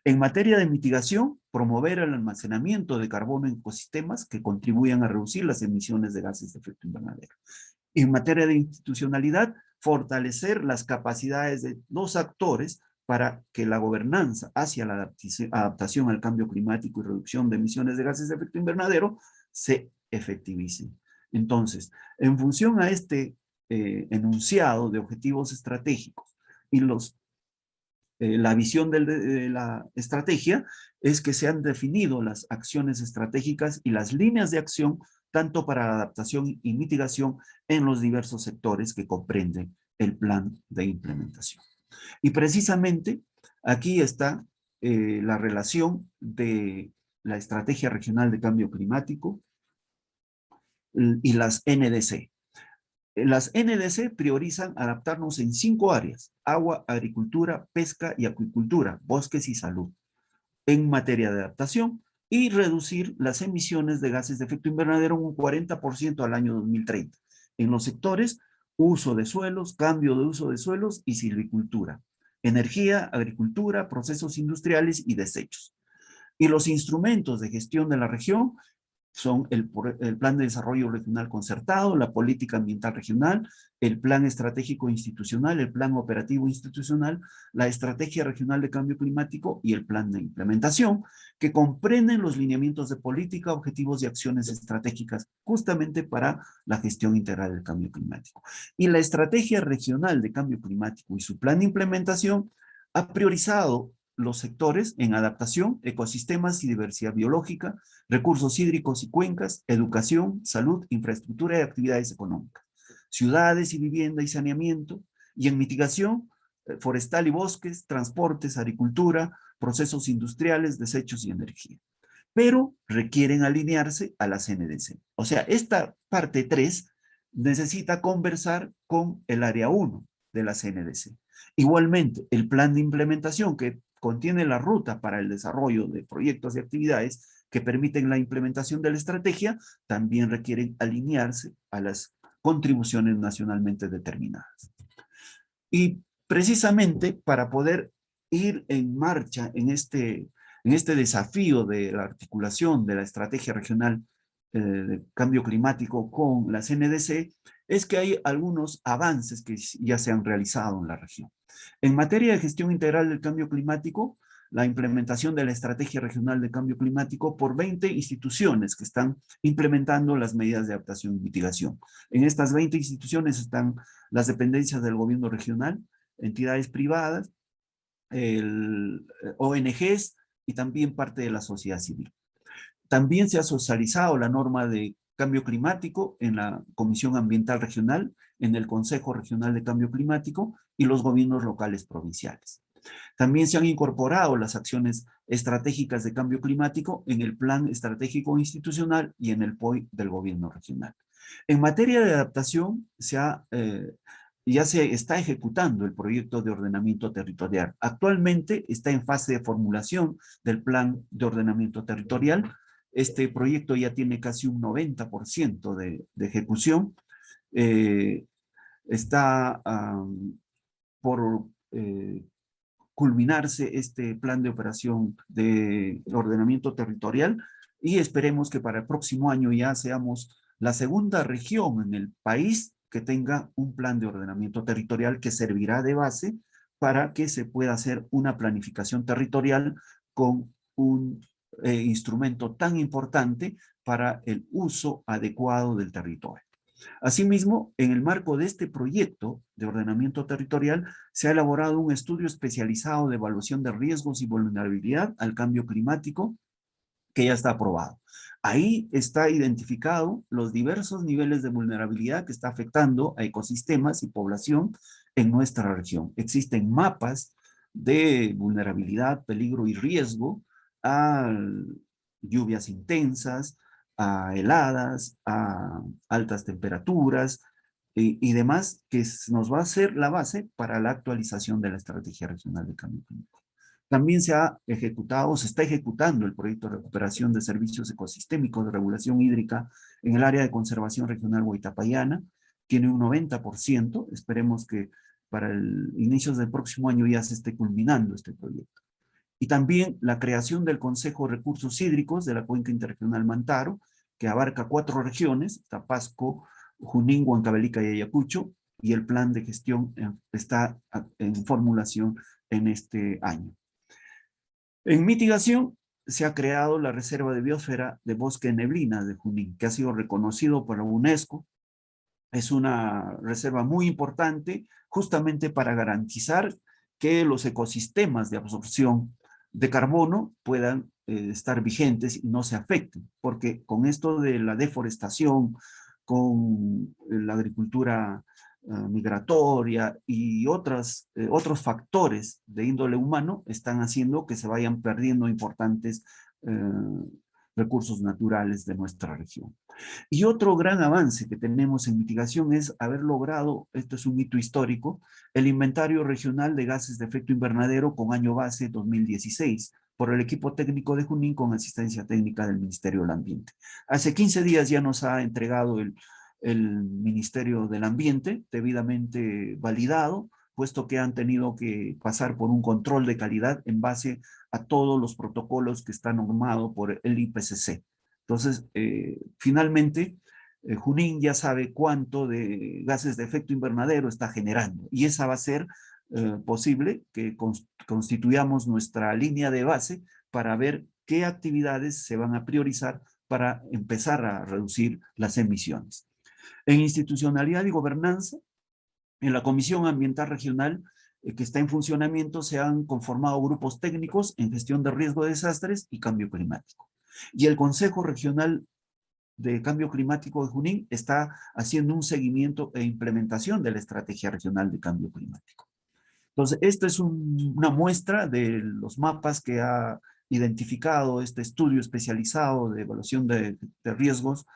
Speaker 4: En materia de mitigación, promover el almacenamiento de carbono en ecosistemas que contribuyan a reducir las emisiones de gases de efecto invernadero. En materia de institucionalidad, fortalecer las capacidades de los actores para que la gobernanza hacia la adaptación al cambio climático y reducción de emisiones de gases de efecto invernadero se efectivice. Entonces, en función a este enunciado de objetivos estratégicos y la visión de la estrategia es que se han definido las acciones estratégicas y las líneas de acción tanto para la adaptación y mitigación en los diversos sectores que comprenden el plan de implementación. Y precisamente aquí está la relación de la Estrategia Regional de Cambio Climático y las NDC. Las NDC priorizan adaptarnos en 5 áreas: agua, agricultura, pesca y acuicultura, bosques y salud, en materia de adaptación, y reducir las emisiones de gases de efecto invernadero un 40% al año 2030, en los sectores uso de suelos, cambio de uso de suelos y silvicultura, energía, agricultura, procesos industriales y desechos. Y los instrumentos de gestión de la región son el Plan de Desarrollo Regional Concertado, la Política Ambiental Regional, el Plan Estratégico Institucional, el Plan Operativo Institucional, la Estrategia Regional de Cambio Climático y el Plan de Implementación, que comprenden los lineamientos de política, objetivos y acciones estratégicas justamente para la gestión integral del cambio climático. Y la Estrategia Regional de Cambio Climático y su Plan de Implementación ha priorizado los sectores en adaptación, ecosistemas y diversidad biológica, recursos hídricos y cuencas, educación, salud, infraestructura y actividades económicas, ciudades y vivienda y saneamiento, y en mitigación, forestal y bosques, transportes, agricultura, procesos industriales, desechos y energía. Pero requieren alinearse a las NDC. O sea, esta parte 3 necesita conversar con el área 1 de las NDC. Igualmente, el plan de implementación que contiene la ruta para el desarrollo de proyectos y actividades que permiten la implementación de la estrategia, también requieren alinearse a las contribuciones nacionalmente determinadas. Y precisamente para poder ir en marcha en este desafío de la articulación de la estrategia regional de cambio climático con las NDC, es que hay algunos avances que ya se han realizado en la región. En materia de gestión integral del cambio climático, la implementación de la Estrategia Regional de Cambio Climático por 20 instituciones que están implementando las medidas de adaptación y mitigación. En estas 20 instituciones están las dependencias del gobierno regional, entidades privadas, ONGs y también parte de la sociedad civil. También se ha socializado la norma de cambio climático en la Comisión Ambiental Regional, en el Consejo Regional de Cambio Climático y los gobiernos locales provinciales. También se han incorporado las acciones estratégicas de cambio climático en el Plan Estratégico Institucional y en el POI del gobierno regional. En materia de adaptación, ya se está ejecutando el proyecto de ordenamiento territorial. Actualmente está en fase de formulación del plan de ordenamiento territorial. Este proyecto ya tiene casi un 90% de ejecución. Está por culminarse este plan de operación de ordenamiento territorial y esperemos que para el próximo año ya seamos la segunda región en el país que tenga un plan de ordenamiento territorial que servirá de base para que se pueda hacer una planificación territorial con un instrumento tan importante para el uso adecuado del territorio. Asimismo, en el marco de este proyecto de ordenamiento territorial, se ha elaborado un estudio especializado de evaluación de riesgos y vulnerabilidad al cambio climático que ya está aprobado. Ahí está identificado los diversos niveles de vulnerabilidad que está afectando a ecosistemas y población en nuestra región. Existen mapas de vulnerabilidad, peligro y riesgo a lluvias intensas, a heladas, a altas temperaturas y demás, que nos va a ser la base para la actualización de la Estrategia Regional de Cambio Climático. También se ha ejecutado, se está ejecutando el proyecto de recuperación de servicios ecosistémicos de regulación hídrica en el área de conservación regional Huaytapallana. Tiene un 90%, esperemos que para el inicio del próximo año ya se esté culminando este proyecto. Y también la creación del Consejo de Recursos Hídricos de la Cuenca Interregional Mantaro, que abarca 4 regiones, Pasco, Junín, Huancavelica y Ayacucho, y el plan de gestión está en formulación en este año. En mitigación, se ha creado la Reserva de Biosfera de Bosque de Neblina de Junín, que ha sido reconocido por la UNESCO. Es una reserva muy importante, justamente para garantizar que los ecosistemas de absorción de carbono puedan estar vigentes y no se afecten, porque con esto de la deforestación, con la agricultura migratoria y otros factores de índole humano están haciendo que se vayan perdiendo importantes recursos naturales de nuestra región. Y otro gran avance que tenemos en mitigación es haber logrado, esto es un hito histórico, el inventario regional de gases de efecto invernadero con año base 2016 por el equipo técnico de Junín con asistencia técnica del Ministerio del Ambiente. Hace 15 días ya nos ha entregado el Ministerio del Ambiente, debidamente validado, puesto que han tenido que pasar por un control de calidad en base a todos los protocolos que están normados por el IPCC. Entonces, finalmente, Junín ya sabe cuánto de gases de efecto invernadero está generando, y esa va a ser posible que constituyamos nuestra línea de base para ver qué actividades se van a priorizar para empezar a reducir las emisiones. En institucionalidad y gobernanza, en la Comisión Ambiental Regional que está en funcionamiento, se han conformado grupos técnicos en gestión de riesgo de desastres y cambio climático. Y el Consejo Regional de Cambio Climático de Junín está haciendo un seguimiento e implementación de la Estrategia Regional de Cambio Climático. Entonces, esta es una muestra de los mapas que ha identificado este estudio especializado de evaluación de riesgos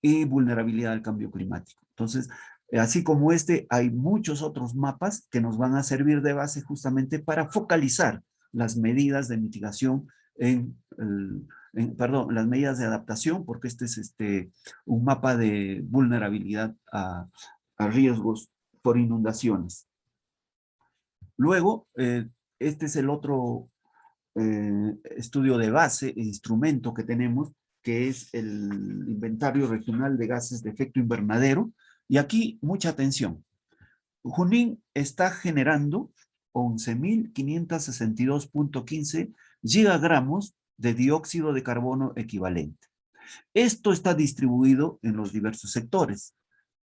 Speaker 4: y vulnerabilidad al cambio climático. Entonces, así como este, hay muchos otros mapas que nos van a servir de base justamente para focalizar las medidas de mitigación las medidas de adaptación, porque este es un mapa de vulnerabilidad a riesgos por inundaciones. Luego, este es el otro estudio de base e instrumento que tenemos, que es el inventario regional de gases de efecto invernadero. Y aquí, mucha atención. Junín está generando 11.562.15 gigagramos de dióxido de carbono equivalente. Esto está distribuido en los diversos sectores.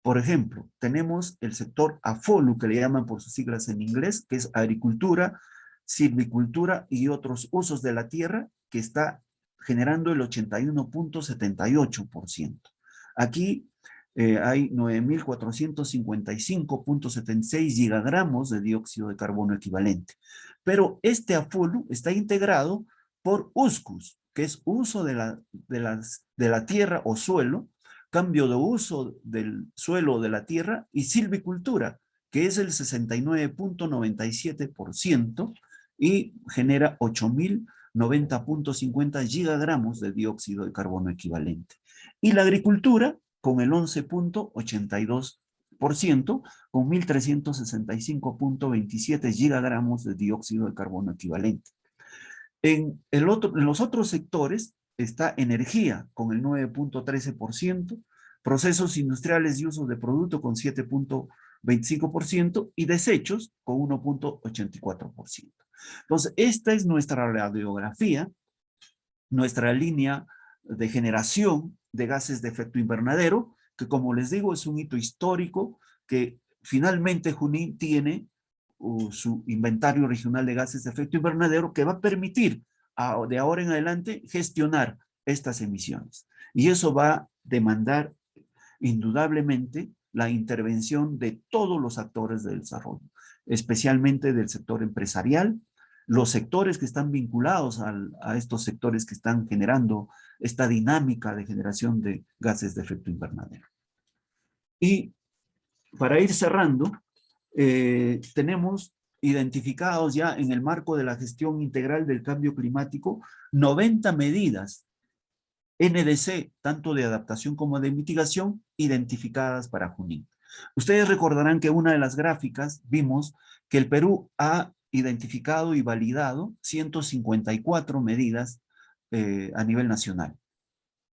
Speaker 4: Por ejemplo, tenemos el sector AFOLU, que le llaman por sus siglas en inglés, que es agricultura, silvicultura y otros usos de la tierra, que está generando el 81.78%. Aquí hay 9.455.76 gigagramos de dióxido de carbono equivalente. Pero este AFOLU está integrado por USCUS, que es uso de la tierra o suelo, cambio de uso del suelo o de la tierra, y silvicultura, que es el 69.97% y genera 8.090.50 gigagramos de dióxido de carbono equivalente. Y la agricultura, con el 11.82%, con 1.365.27 gigagramos de dióxido de carbono equivalente. En los otros sectores está energía con el 9.13%, procesos industriales y uso de producto con 7.25% y desechos con 1.84%. Entonces, esta es nuestra radiografía, nuestra línea de generación de gases de efecto invernadero, que como les digo es un hito histórico que finalmente Junín tiene su inventario regional de gases de efecto invernadero que va a permitir de ahora en adelante gestionar estas emisiones. Y eso va a demandar indudablemente la intervención de todos los actores del desarrollo, especialmente del sector empresarial, los sectores que están vinculados a estos sectores que están generando esta dinámica de generación de gases de efecto invernadero. Y para ir cerrando, tenemos identificados ya en el marco de la gestión integral del cambio climático 90 medidas NDC, tanto de adaptación como de mitigación, identificadas para Junín. Ustedes recordarán que una de las gráficas vimos que el Perú ha identificado y validado 154 medidas a nivel nacional.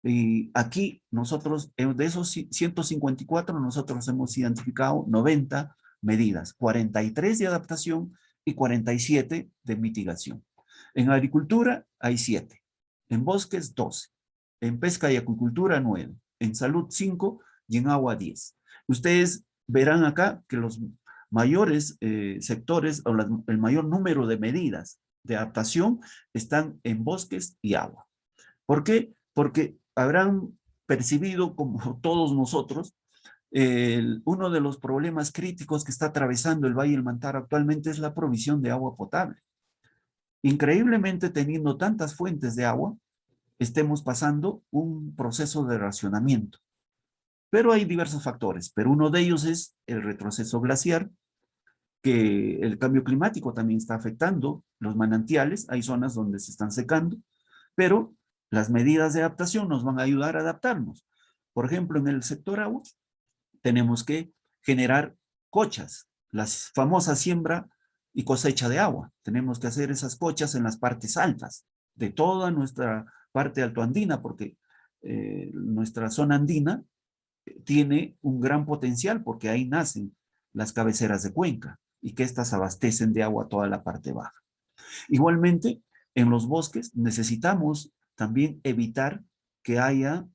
Speaker 4: Y aquí nosotros, de esos 154, nosotros hemos identificado 90 medidas, 43 de adaptación y 47 de mitigación. En agricultura hay 7, en bosques 12, en pesca y acuicultura 9, en salud 5 y en agua 10. Ustedes verán acá que los mayores sectores o el mayor número de medidas de adaptación están en bosques y agua. ¿Por qué? Porque habrán percibido, como todos nosotros, uno de los problemas críticos que está atravesando el Valle del Mantaro actualmente es la provisión de agua potable. Increíblemente, teniendo tantas fuentes de agua, estemos pasando un proceso de racionamiento. Pero hay diversos factores, pero uno de ellos es el retroceso glaciar, que el cambio climático también está afectando los manantiales, hay zonas donde se están secando, pero las medidas de adaptación nos van a ayudar a adaptarnos. Por ejemplo, en el sector agua, tenemos que generar cochas, las famosas siembra y cosecha de agua. Tenemos que hacer esas cochas en las partes altas de toda nuestra parte altoandina, porque nuestra zona andina tiene un gran potencial, porque ahí nacen las cabeceras de cuenca y que éstas abastecen de agua toda la parte baja. Igualmente, en los bosques necesitamos también evitar que haya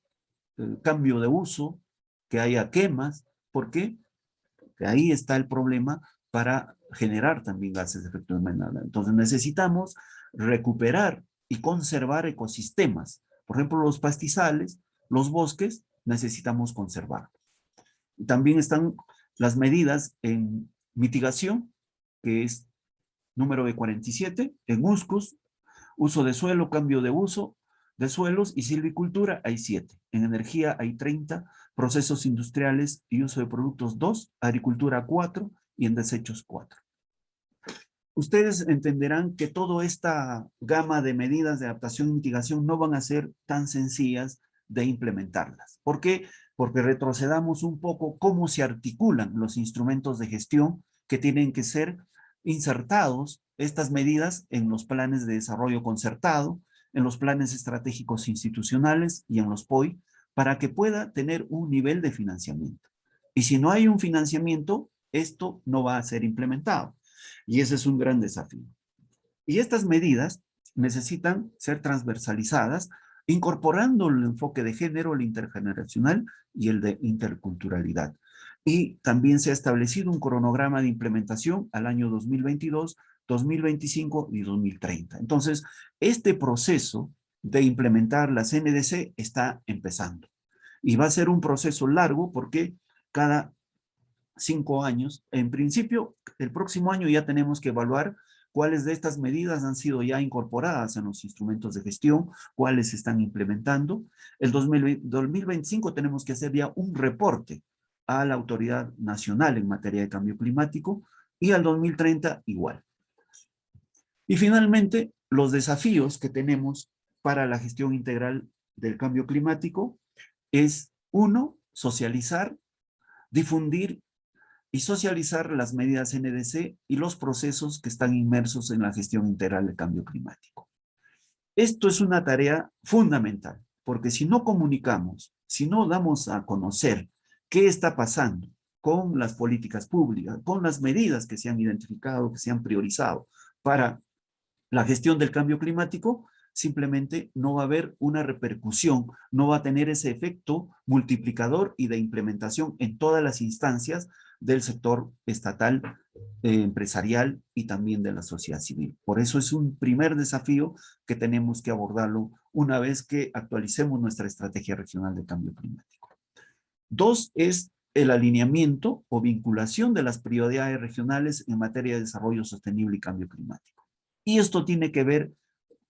Speaker 4: cambio de uso, que haya quemas. ¿Por qué? Porque ahí está el problema para generar también gases de efecto invernadero. Entonces necesitamos recuperar y conservar ecosistemas. Por ejemplo, los pastizales, los bosques, necesitamos conservar. También están las medidas en mitigación, que es número de 47, en USCUS, uso de suelo, cambio de uso de suelos y silvicultura hay 7. En energía hay 30, procesos industriales y uso de productos 2, agricultura 4 y en desechos 4. Ustedes entenderán que toda esta gama de medidas de adaptación y mitigación no van a ser tan sencillas de implementarlas. ¿Por qué? Porque retrocedamos un poco cómo se articulan los instrumentos de gestión que tienen que ser insertados estas medidas en los planes de desarrollo concertado, en los planes estratégicos institucionales y en los POI, para que pueda tener un nivel de financiamiento. Y si no hay un financiamiento, esto no va a ser implementado. Y ese es un gran desafío. Y estas medidas necesitan ser transversalizadas, incorporando el enfoque de género, el intergeneracional y el de interculturalidad. Y también se ha establecido un cronograma de implementación al año 2022, 2025 y 2030. Entonces, este proceso de implementar las NDC está empezando. Y va a ser un proceso largo porque cada 5 años, en principio, el próximo año ya tenemos que evaluar cuáles de estas medidas han sido ya incorporadas en los instrumentos de gestión, cuáles se están implementando. El 2025 tenemos que hacer ya un reporte a la Autoridad Nacional en materia de cambio climático y al 2030 igual. Y finalmente, los desafíos que tenemos para la gestión integral del cambio climático es, 1, socializar, difundir y socializar las medidas NDC y los procesos que están inmersos en la gestión integral del cambio climático. Esto es una tarea fundamental, porque si no comunicamos, si no damos a conocer qué está pasando con las políticas públicas, con las medidas que se han identificado, que se han priorizado para la gestión del cambio climático, simplemente no va a haber una repercusión, no va a tener ese efecto multiplicador y de implementación en todas las instancias del sector estatal, empresarial y también de la sociedad civil. Por eso es un primer desafío que tenemos que abordarlo una vez que actualicemos nuestra estrategia regional de cambio climático. 2 es el alineamiento o vinculación de las prioridades regionales en materia de desarrollo sostenible y cambio climático. Y esto tiene que ver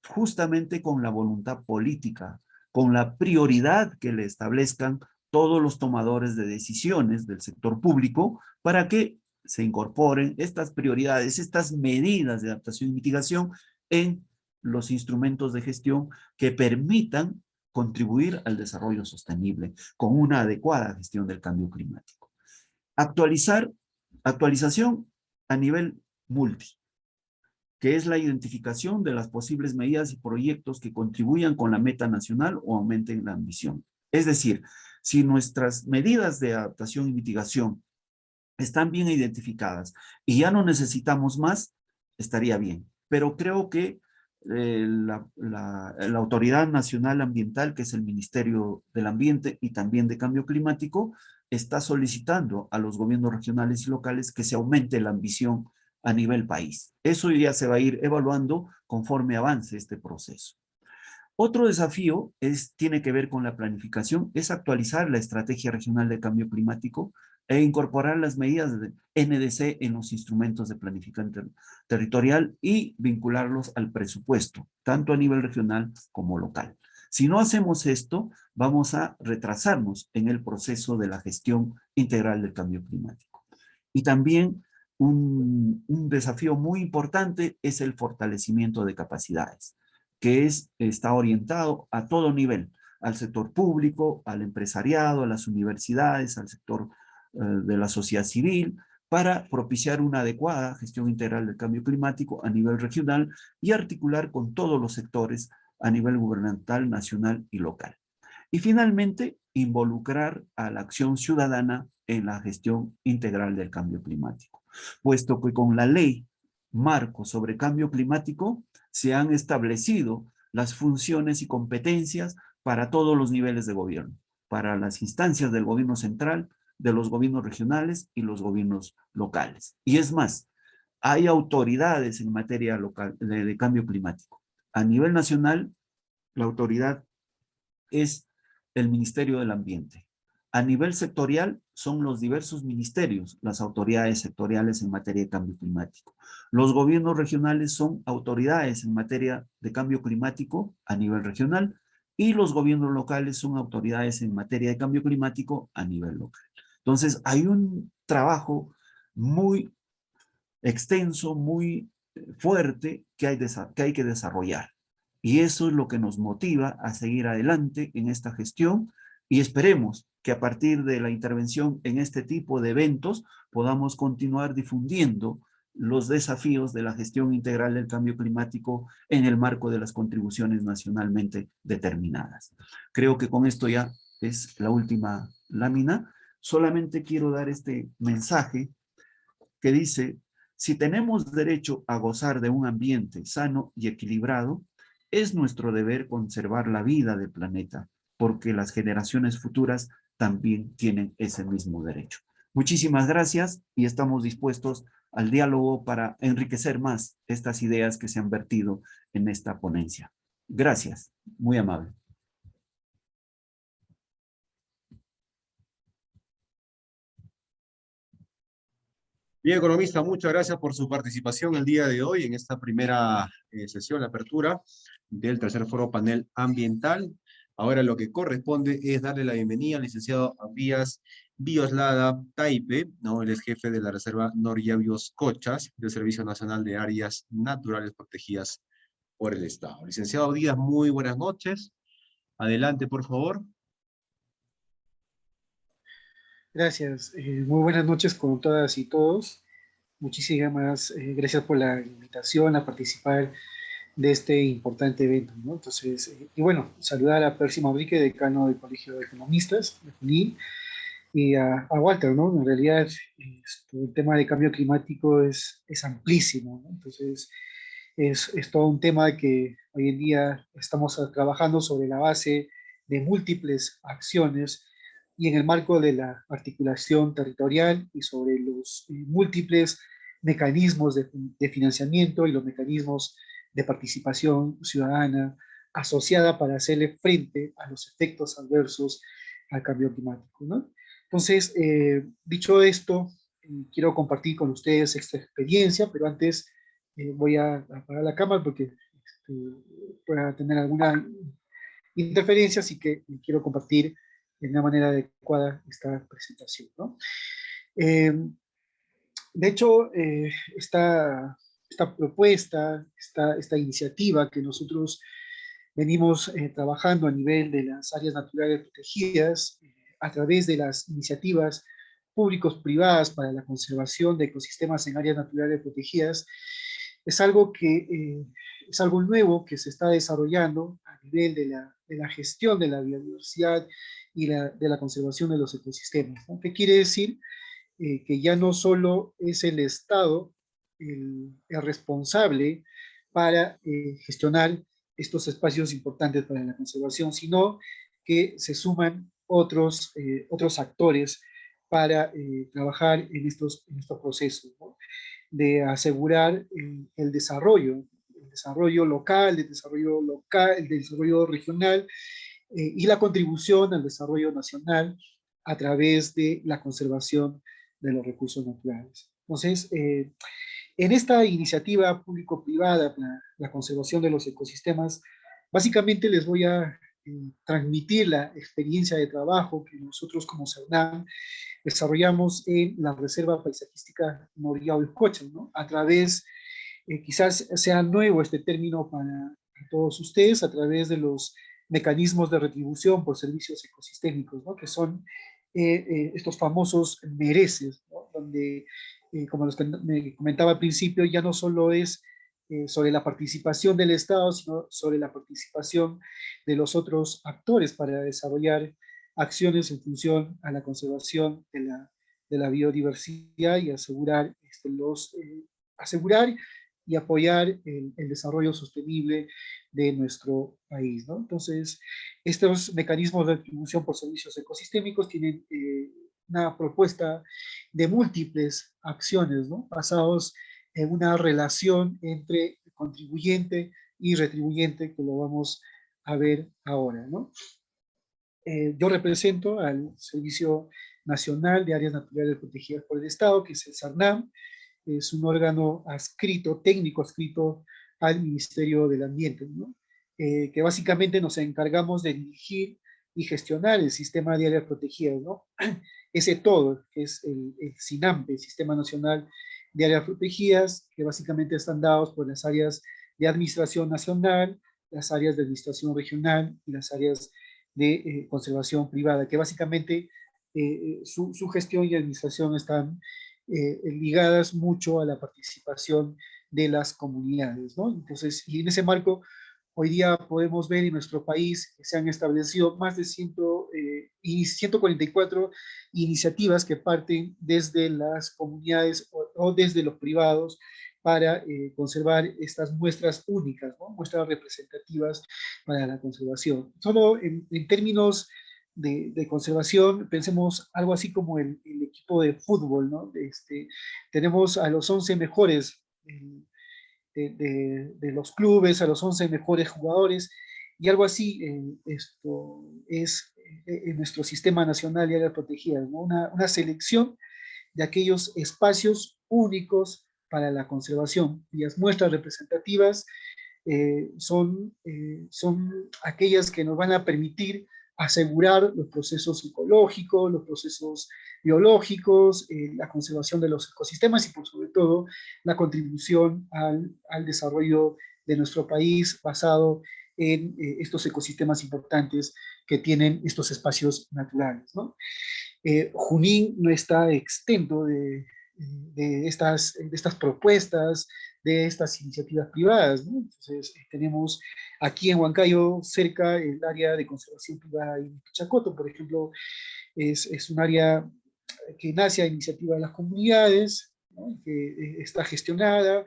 Speaker 4: justamente con la voluntad política, con la prioridad que le establezcan todos los tomadores de decisiones del sector público para que se incorporen estas prioridades, estas medidas de adaptación y mitigación en los instrumentos de gestión que permitan contribuir al desarrollo sostenible con una adecuada gestión del cambio climático. Actualización a nivel multi, que es la identificación de las posibles medidas y proyectos que contribuyan con la meta nacional o aumenten la ambición. Es decir, si nuestras medidas de adaptación y mitigación están bien identificadas y ya no necesitamos más, estaría bien. Pero creo que la Autoridad Nacional Ambiental, que es el Ministerio del Ambiente y también de Cambio Climático, está solicitando a los gobiernos regionales y locales que se aumente la ambición a nivel país. Eso ya se va a ir evaluando conforme avance este proceso. Otro desafío tiene que ver con la planificación, es actualizar la Estrategia Regional de Cambio Climático e incorporar las medidas de NDC en los instrumentos de planificación territorial y vincularlos al presupuesto, tanto a nivel regional como local. Si no hacemos esto, vamos a retrasarnos en el proceso de la gestión integral del cambio climático. Y también un desafío muy importante es el fortalecimiento de capacidades, que está orientado a todo nivel, al sector público, al empresariado, a las universidades, al sector de la sociedad civil, para propiciar una adecuada gestión integral del cambio climático a nivel regional y articular con todos los sectores a nivel gubernamental, nacional y local. Y finalmente, involucrar a la acción ciudadana en la gestión integral del cambio climático, puesto que con la ley marco sobre cambio climático se han establecido las funciones y competencias para todos los niveles de gobierno, para las instancias del gobierno central, de los gobiernos regionales y los gobiernos locales. Y es más, hay autoridades en materia local de cambio climático. A nivel nacional, la autoridad es el Ministerio del Ambiente. A nivel sectorial son los diversos ministerios, las autoridades sectoriales en materia de cambio climático. Los gobiernos regionales son autoridades en materia de cambio climático a nivel regional y los gobiernos locales son autoridades en materia de cambio climático a nivel local. Entonces hay un trabajo muy extenso, muy fuerte que hay que desarrollar. Y eso es lo que nos motiva a seguir adelante en esta gestión y esperemos que a partir de la intervención en este tipo de eventos podamos continuar difundiendo los desafíos de la gestión integral del cambio climático en el marco de las contribuciones nacionalmente determinadas. Creo que con esto ya es la última lámina. Solamente quiero dar este mensaje que dice: si tenemos derecho a gozar de un ambiente sano y equilibrado, es nuestro deber conservar la vida del planeta, porque las generaciones futuras también tienen ese mismo derecho. Muchísimas gracias y estamos dispuestos al diálogo para enriquecer más estas ideas que se han vertido en esta ponencia. Gracias, muy amable.
Speaker 1: Bien, economista, muchas gracias por su participación el día de hoy en esta primera sesión, la apertura del tercer foro panel ambiental. Ahora lo que corresponde es darle la bienvenida al licenciado Abías Bioslada Taipe, ¿no? Él es jefe de la Reserva Noriabios Cochas, del Servicio Nacional de Áreas Naturales Protegidas por el Estado. Licenciado Díaz, muy buenas noches. Adelante, por favor.
Speaker 5: Gracias. Muy buenas noches con todas y todos. Muchísimas gracias por la invitación a participar de este importante evento, ¿no? Entonces, y bueno, saludar a Percy Mabrique, decano del Colegio de Economistas de Junín, y a Walter, ¿no? En realidad, el tema de cambio climático es amplísimo, ¿no? Entonces, es todo un tema que hoy en día estamos trabajando sobre la base de múltiples acciones y en el marco de la articulación territorial y sobre los múltiples mecanismos de financiamiento y los mecanismos de participación ciudadana asociada para hacerle frente a los efectos adversos al cambio climático, ¿no? Entonces, dicho esto, quiero compartir con ustedes esta experiencia, pero antes voy a apagar la cámara porque pueda tener alguna interferencia, así que quiero compartir de una manera adecuada esta presentación, ¿no? De hecho, esta propuesta, esta iniciativa que nosotros venimos trabajando a nivel de las áreas naturales protegidas, a través de las iniciativas públicos-privadas para la conservación de ecosistemas en áreas naturales protegidas, es algo es algo nuevo que se está desarrollando a nivel de la gestión de la biodiversidad y de la conservación de los ecosistemas, ¿no? ¿Qué quiere decir? Que ya no solo es el Estado el responsable para gestionar estos espacios importantes para la conservación, sino que se suman otros actores para trabajar en estos procesos, ¿no? De asegurar el desarrollo local, el desarrollo regional y la contribución al desarrollo nacional a través de la conservación de los recursos naturales. Entonces, en esta iniciativa público-privada para la conservación de los ecosistemas, básicamente les voy a transmitir la experiencia de trabajo que nosotros como CERNAM desarrollamos en la Reserva Paisajística Morillao-Uscocha, ¿no? A través, quizás sea nuevo este término para todos ustedes, a través de los mecanismos de retribución por servicios ecosistémicos, ¿no? Que son estos famosos mereces, ¿no? Donde, como los que me comentaba al principio, ya no solo es sobre la participación del Estado, sino sobre la participación de los otros actores para desarrollar acciones en función a la conservación de la biodiversidad y asegurar, asegurar y apoyar el desarrollo sostenible de nuestro país, ¿no? Entonces, estos mecanismos de distribución por servicios ecosistémicos tienen una propuesta de múltiples acciones, ¿no? Basados en una relación entre contribuyente y retribuyente, que lo vamos a ver ahora, ¿no? Yo represento al Servicio Nacional de Áreas Naturales Protegidas por el Estado, que es el SARNAM. Es un órgano adscrito, técnico adscrito al Ministerio del Ambiente, ¿no? Que básicamente nos encargamos de dirigir y gestionar el sistema de áreas protegidas, ¿no? Ese todo, que es el SINAMPE, Sistema Nacional de Áreas Protegidas, que básicamente están dados por las áreas de administración nacional, las áreas de administración regional y las áreas de conservación privada, que básicamente su gestión y administración están ligadas mucho a la participación de las comunidades, ¿no? Entonces, y en ese marco, hoy día podemos ver en nuestro país que se han establecido más de 144 iniciativas que parten desde las comunidades o desde los privados para conservar estas muestras únicas, ¿no? Muestras representativas para la conservación. Solo en términos de conservación, pensemos algo así como el equipo de fútbol, ¿no? Tenemos a los 11 mejores de los clubes, a los 11 mejores jugadores, y algo así esto es en nuestro Sistema Nacional de Áreas Protegidas, ¿no? Una selección de aquellos espacios únicos para la conservación. Y las muestras representativas son aquellas que nos van a permitir asegurar los procesos psicológicos, los procesos biológicos, la conservación de los ecosistemas y por sobre todo la contribución al desarrollo de nuestro país basado en estos ecosistemas importantes que tienen estos espacios naturales, ¿no? Junín no está exento de estas propuestas, de estas iniciativas privadas, ¿no? Entonces, tenemos aquí en Huancayo, cerca, el área de conservación privada de Chacoto, por ejemplo, es un área que nace a iniciativa de las comunidades, ¿no? Que está gestionada,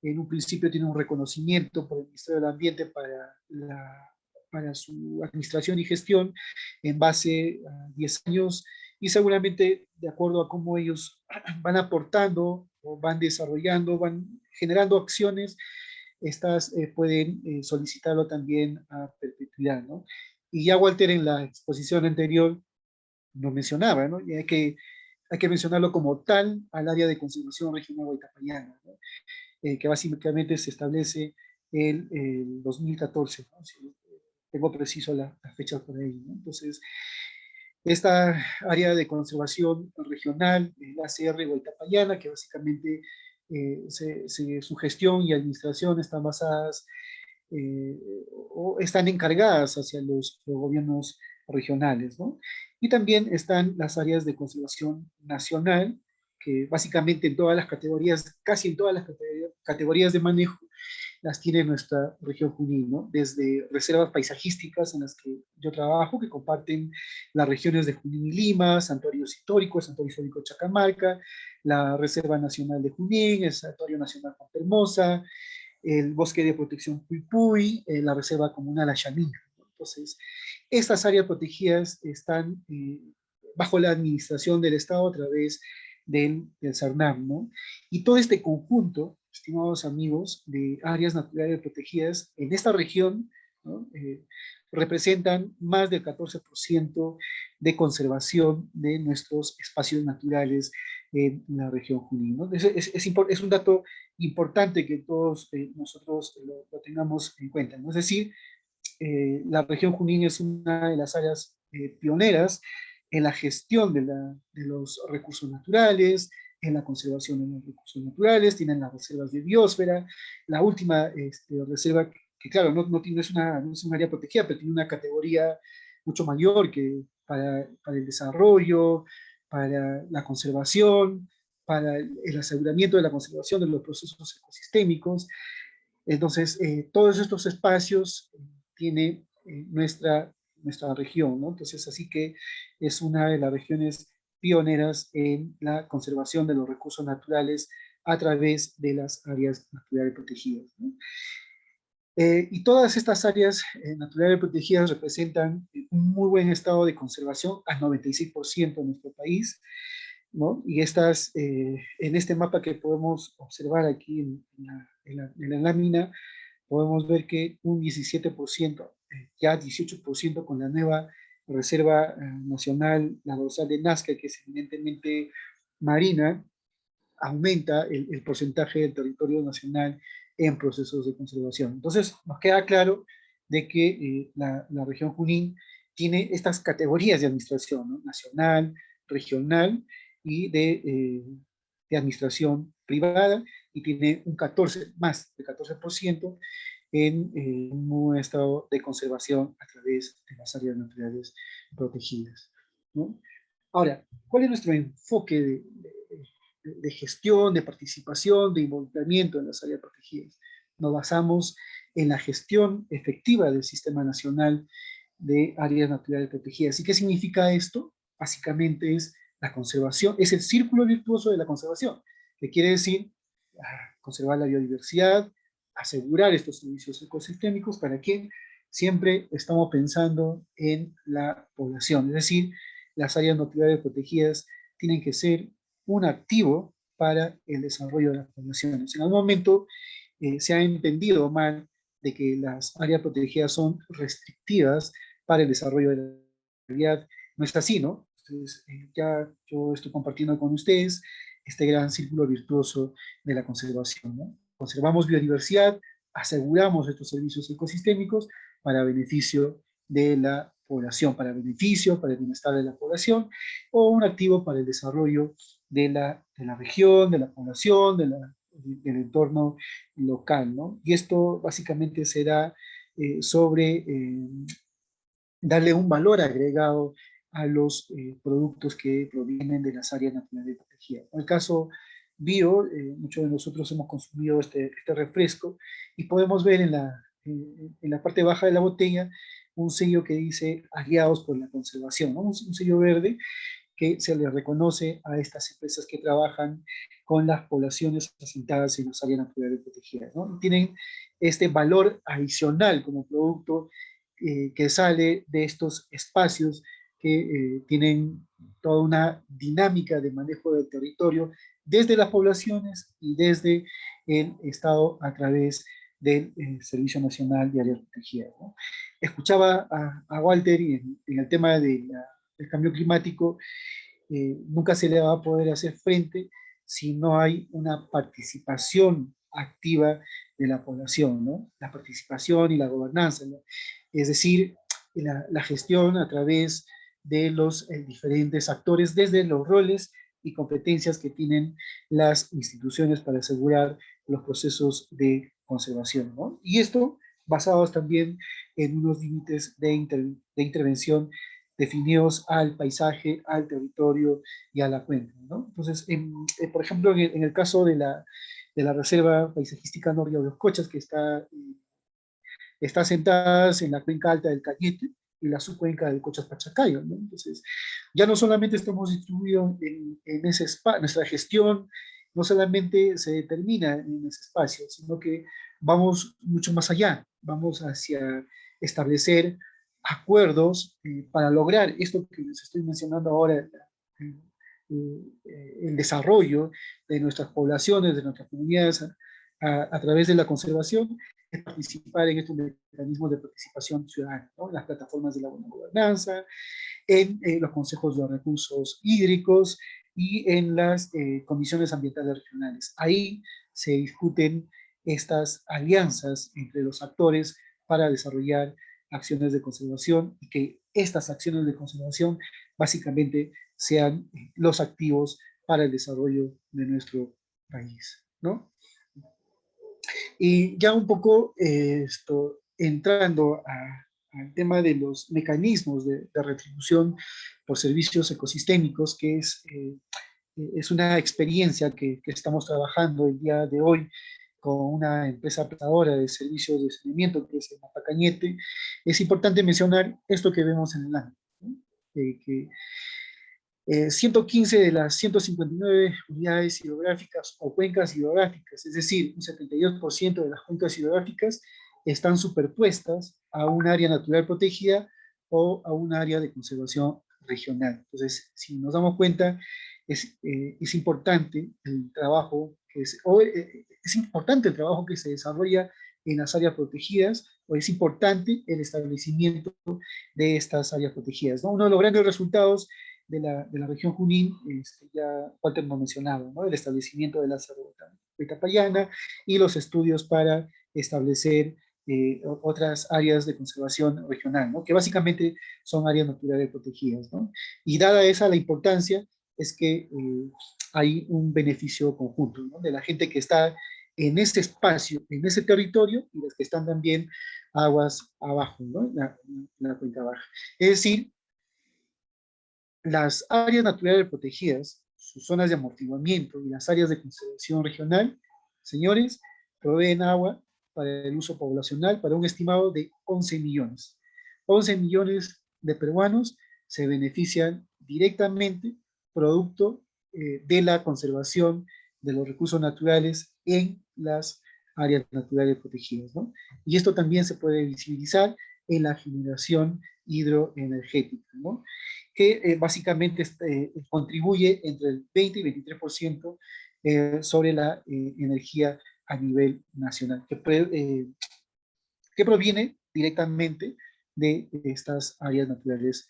Speaker 5: en un principio tiene un reconocimiento por el Ministerio del Ambiente para su administración y gestión en base a 10 años, y seguramente de acuerdo a cómo ellos van aportando o van desarrollando, van generando acciones, estas pueden solicitarlo también a perpetuidad, ¿no? Y ya Walter en la exposición anterior lo mencionaba, ¿no? Y hay que mencionarlo como tal al área de conservación regional guaitapayana, ¿no? que básicamente se establece el 2014, ¿no? Si tengo preciso la fecha por ahí, ¿no? Entonces, esta área de conservación regional, la CR Guaitapayana, que básicamente su gestión y administración están basadas eh, o están encargadas hacia los gobiernos regionales, ¿no? Y también están las áreas de conservación nacional, que básicamente en todas las categorías, casi en todas las categorías de manejo, las tiene nuestra región Junín, ¿no? Desde reservas paisajísticas en las que yo trabajo, que comparten las regiones de Junín y Lima, santuarios históricos, Santuario Histórico Chacamarca, la Reserva Nacional de Junín, el Santuario Nacional Pampa Hermosa, el Bosque de Protección Puypuy, la Reserva Comunal Ayaninja, ¿no? Entonces, estas áreas protegidas están bajo la administración del Estado a través del CERNAM, ¿no? Y todo este conjunto, estimados amigos, de áreas naturales protegidas en esta región, ¿no? Representan más del 14% de conservación de nuestros espacios naturales en la región Junín, ¿no? Es un dato importante que todos nosotros lo tengamos en cuenta, ¿no? Es decir, la región Junín es una de las áreas pioneras en la gestión de los recursos naturales, en la conservación de los recursos naturales, tienen las reservas de biosfera, la última reserva, que claro, no es un área protegida, pero tiene una categoría mucho mayor que para el desarrollo, para la conservación, para el aseguramiento de la conservación de los procesos ecosistémicos. Entonces, todos estos espacios tiene nuestra región, ¿no? Entonces, así que es una de las regiones pioneras en la conservación de los recursos naturales a través de las áreas naturales protegidas, ¿no? Y todas estas áreas naturales protegidas representan un muy buen estado de conservación al 96% en nuestro país, ¿no? Y estas, en este mapa que podemos observar aquí en la lámina, podemos ver que un 17%, ya 18% con la nueva Reserva Nacional, la dorsal de Nazca, que es evidentemente marina, aumenta el porcentaje del territorio nacional en procesos de conservación. Entonces, nos queda claro de que la región Junín tiene estas categorías de administración, ¿no? Nacional, regional y de administración privada, y tiene un 14, más de 14% en un estado de conservación a través de las áreas naturales protegidas, ¿no? Ahora, ¿cuál es nuestro enfoque de gestión, de participación, de involucramiento en las áreas protegidas? Nos basamos en la gestión efectiva del Sistema Nacional de Áreas Naturales Protegidas. ¿Y qué significa esto? Básicamente es la conservación, es el círculo virtuoso de la conservación, que quiere decir conservar la biodiversidad, asegurar estos servicios ecosistémicos. ¿Para qué? Siempre estamos pensando en la población, es decir, las áreas naturales protegidas tienen que ser un activo para el desarrollo de las poblaciones. En algún momento se ha entendido mal de que las áreas protegidas son restrictivas para el desarrollo de la realidad. No es así, ¿no? Entonces, ya yo estoy compartiendo con ustedes este gran círculo virtuoso de la conservación, ¿no? Conservamos biodiversidad, aseguramos estos servicios ecosistémicos para beneficio de la población, para el bienestar de la población, o un activo para el desarrollo de la región, de la población, del entorno local, ¿no? Y esto básicamente será sobre darle un valor agregado a los productos que provienen de las áreas naturales protegidas. En el caso bio, muchos de nosotros hemos consumido este refresco y podemos ver en la parte baja de la botella un sello que dice aliados por la conservación, ¿no? Un sello verde que se le reconoce a estas empresas que trabajan con las poblaciones asentadas en las áreas naturales protegidas, ¿no? Tienen este valor adicional como producto que sale de estos espacios que tienen toda una dinámica de manejo del territorio desde las poblaciones y desde el Estado a través del Servicio Nacional de Áreas Protegidas, ¿no? Escuchaba a Walter y en el tema del cambio climático, nunca se le va a poder hacer frente si no hay una participación activa de la población, ¿no? La participación y la gobernanza, ¿no? Es decir, la gestión a través de los diferentes actores desde los roles y competencias que tienen las instituciones para asegurar los procesos de conservación, ¿no? Y esto basados también en unos límites de intervención definidos al paisaje, al territorio y a la cuenca, ¿no? Entonces, por ejemplo, en el caso de la Reserva Paisajística Noria de los Cochas, que está sentada en la cuenca alta del Cañete y la subcuenca del Cochas Pachacayo, ¿no? Entonces, ya no solamente estamos distribuidos en ese espacio, nuestra gestión no solamente se determina en ese espacio, sino que vamos mucho más allá, vamos hacia establecer acuerdos para lograr esto que les estoy mencionando ahora, el desarrollo de nuestras poblaciones, de nuestras comunidades a través de la conservación, es participar en estos mecanismos de participación ciudadana, ¿no? Las plataformas de la buena gobernanza, en los consejos de recursos hídricos y en las comisiones ambientales regionales. Ahí se discuten estas alianzas entre los actores para desarrollar acciones de conservación y que estas acciones de conservación básicamente sean los activos para el desarrollo de nuestro país, ¿no? Y ya un poco entrando al tema de los mecanismos de retribución por servicios ecosistémicos, que es una experiencia que estamos trabajando el día de hoy con una empresa prestadora de servicios de saneamiento, que es el Matacañete. Es importante mencionar esto que vemos en el ámbito, ¿no? Que 115 de las 159 unidades hidrográficas o cuencas hidrográficas, es decir, un 72% de las cuencas hidrográficas están superpuestas a un área natural protegida o a un área de conservación regional. Entonces, si nos damos cuenta, es importante el trabajo es importante el trabajo que se desarrolla en las áreas protegidas, o es importante el establecimiento de estas áreas protegidas, ¿no? Uno de los grandes resultados de la región Junín, ya Walter lo mencionaba, ¿no? El establecimiento de la Huaytapallana y los estudios para establecer otras áreas de conservación regional, ¿no? Que básicamente son áreas naturales protegidas, ¿no? Y dada esa la importancia, es que hay un beneficio conjunto, ¿no? De la gente que está en ese espacio, en ese territorio, y los que están también aguas abajo, ¿no? La cuenca baja. Es decir, las áreas naturales protegidas, sus zonas de amortiguamiento y las áreas de conservación regional, señores, proveen agua para el uso poblacional para un estimado de 11 millones. 11 millones de peruanos se benefician directamente producto de la conservación de los recursos naturales en las áreas naturales protegidas, ¿no? Y esto también se puede visibilizar en la generación hidroenergética, ¿no? Que básicamente contribuye entre el 20 y 23% sobre la energía a nivel nacional, que proviene directamente de estas áreas naturales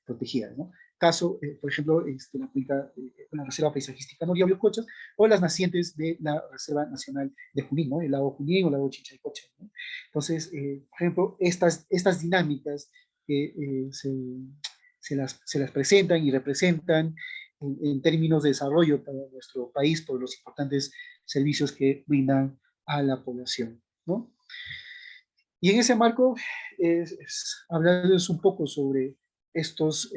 Speaker 5: protegidas, ¿no? Caso, por ejemplo, la Reserva Paisajística Noria Cochas o las nacientes de la Reserva Nacional de Junín, ¿no? El lago Junín o el lago Chichaycocha, ¿no? Entonces, por ejemplo, estas dinámicas que se las presentan y representan en términos de desarrollo para nuestro país por los importantes servicios que brindan a la población, ¿no? Y en ese marco, hablarles un poco sobre estos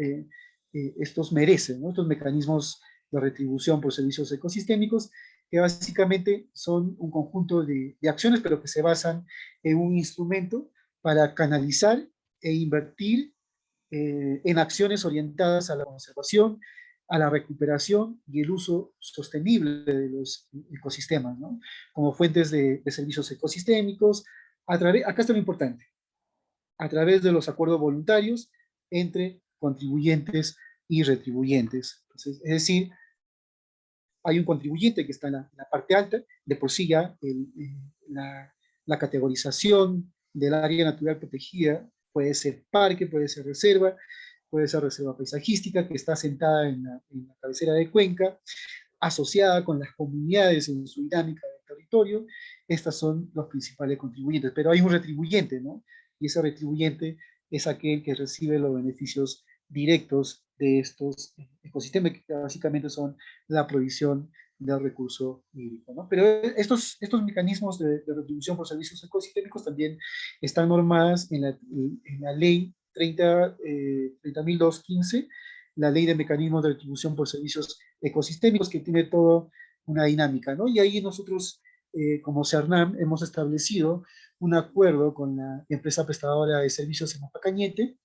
Speaker 5: merecen, ¿no? Estos mecanismos de retribución por servicios ecosistémicos, que básicamente son un conjunto de acciones, pero que se basan en un instrumento para canalizar e invertir en acciones orientadas a la conservación, a la recuperación y el uso sostenible de los ecosistemas, ¿no? Como fuentes de servicios ecosistémicos, acá está lo importante, a través de los acuerdos voluntarios entre contribuyentes y retribuyentes. Entonces, es decir, hay un contribuyente que está en la parte alta, de por sí ya la categorización del área natural protegida puede ser parque, puede ser reserva paisajística que está sentada en la cabecera de cuenca, asociada con las comunidades en su dinámica del territorio, estas son los principales contribuyentes. Pero hay un retribuyente, ¿no? Y ese retribuyente es aquel que recibe los beneficios directos de estos ecosistemas, que básicamente son la provisión del recurso hídrico, ¿no? Pero estos mecanismos de retribución por servicios ecosistémicos también están normadas en la ley 30.215, la ley de mecanismos de retribución por servicios ecosistémicos, que tiene toda una dinámica, ¿no? Y ahí nosotros, como CERNAM, hemos establecido un acuerdo con la empresa prestadora de servicios en Mapacañete,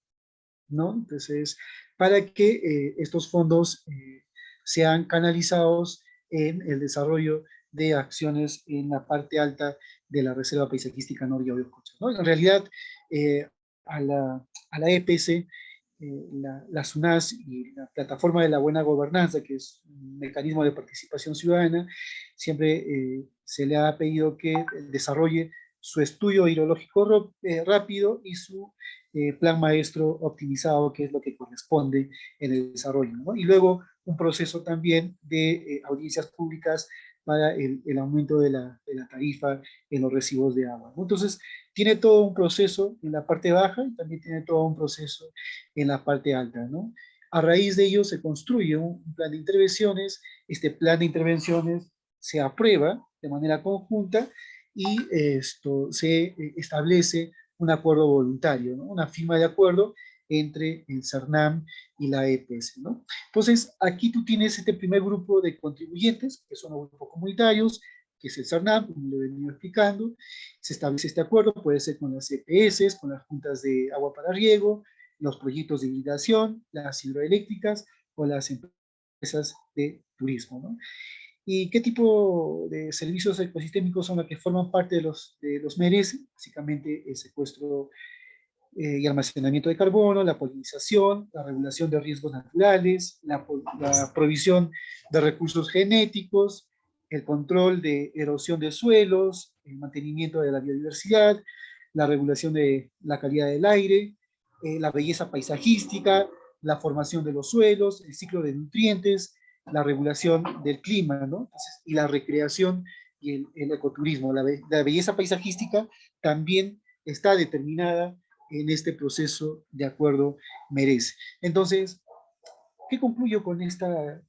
Speaker 5: ¿no? Entonces, para que estos fondos sean canalizados en el desarrollo de acciones en la parte alta de la Reserva Paisajística Nor-Yauyoscocha, ¿no? En realidad, a la EPC, la SUNAS y la Plataforma de la Buena Gobernanza, que es un mecanismo de participación ciudadana, siempre se le ha pedido que desarrolle su estudio hidrológico rápido y su plan maestro optimizado, que es lo que corresponde en el desarrollo, ¿no? Y luego un proceso también de audiencias públicas para el aumento de la tarifa en los recibos de agua, ¿no? Entonces, tiene todo un proceso en la parte baja y también tiene todo un proceso en la parte alta, ¿no? A raíz de ello se construye un plan de intervenciones, este plan de intervenciones se aprueba de manera conjunta y esto se establece un acuerdo voluntario, ¿no? Una firma de acuerdo entre el CERNAM y la EPS, ¿no? Entonces, aquí tú tienes este primer grupo de contribuyentes, que son los grupos comunitarios, que es el CERNAM, como le he venido explicando. Se establece este acuerdo, puede ser con las EPS, con las juntas de agua para riego, los proyectos de irrigación, las hidroeléctricas o las empresas de turismo, ¿no? ¿Y qué tipo de servicios ecosistémicos son los que forman parte de los MERES? Básicamente el secuestro y almacenamiento de carbono, la polinización, la regulación de riesgos naturales, la provisión de recursos genéticos, el control de erosión de suelos, el mantenimiento de la biodiversidad, la regulación de la calidad del aire, la belleza paisajística, la formación de los suelos, el ciclo de nutrientes, la regulación del clima, ¿no? Entonces, y la recreación y el ecoturismo. La belleza paisajística también está determinada en este proceso de acuerdo merece. Entonces, ¿qué concluyo con esta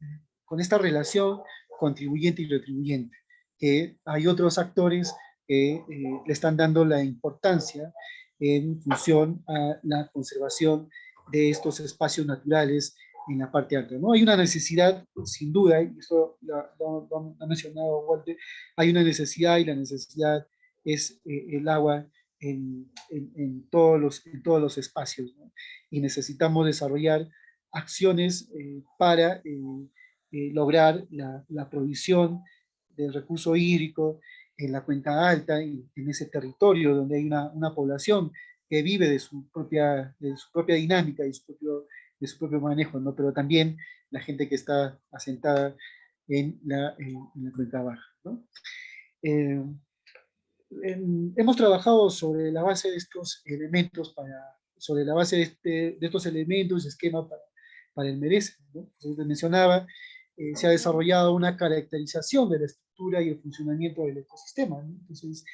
Speaker 5: relación contribuyente y retribuyente? Que hay otros actores que le están dando la importancia en función a la conservación de estos espacios naturales en la parte alta, ¿no? Hay una necesidad, sin duda, y esto lo ha mencionado Walter, hay una necesidad y la necesidad es el agua en todos los espacios, ¿no? Y necesitamos desarrollar acciones para lograr la provisión del recurso hídrico en la cuenca alta, en ese territorio donde hay una población que vive de su propia dinámica y de su propio manejo, ¿no? Pero también la gente que está asentada en la cuenca baja, ¿no? Hemos trabajado sobre la base de estos elementos sobre la base de estos elementos y esquema para el MERES, ¿no? Como les mencionaba, se ha desarrollado una caracterización de la estructura y el funcionamiento del ecosistema, ¿no? Entonces,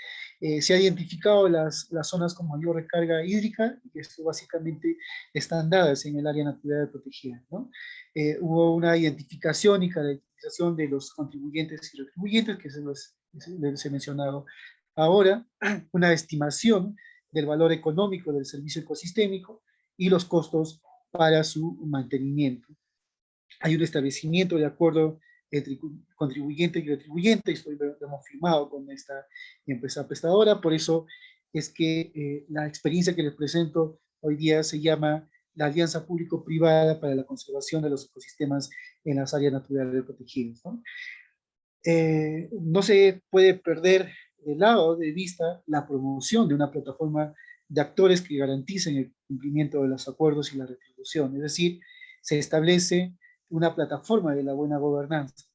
Speaker 5: se ha identificado las zonas con mayor recarga hídrica, y esto básicamente están dadas en el área natural protegida, ¿no? Hubo una identificación y caracterización de los contribuyentes y retribuyentes, que les he mencionado ahora, una estimación del valor económico del servicio ecosistémico y los costos para su mantenimiento. Hay un establecimiento de acuerdo entre contribuyente y retribuyente, y lo hemos firmado con esta empresa prestadora. Por eso es que la experiencia que les presento hoy día se llama la Alianza Público-Privada para la Conservación de los Ecosistemas en las Áreas Naturales Protegidas, ¿no? No se puede perder de lado de vista la promoción de una plataforma de actores que garanticen el cumplimiento de los acuerdos y la retribución. Es decir, se establece una plataforma de la buena gobernanza,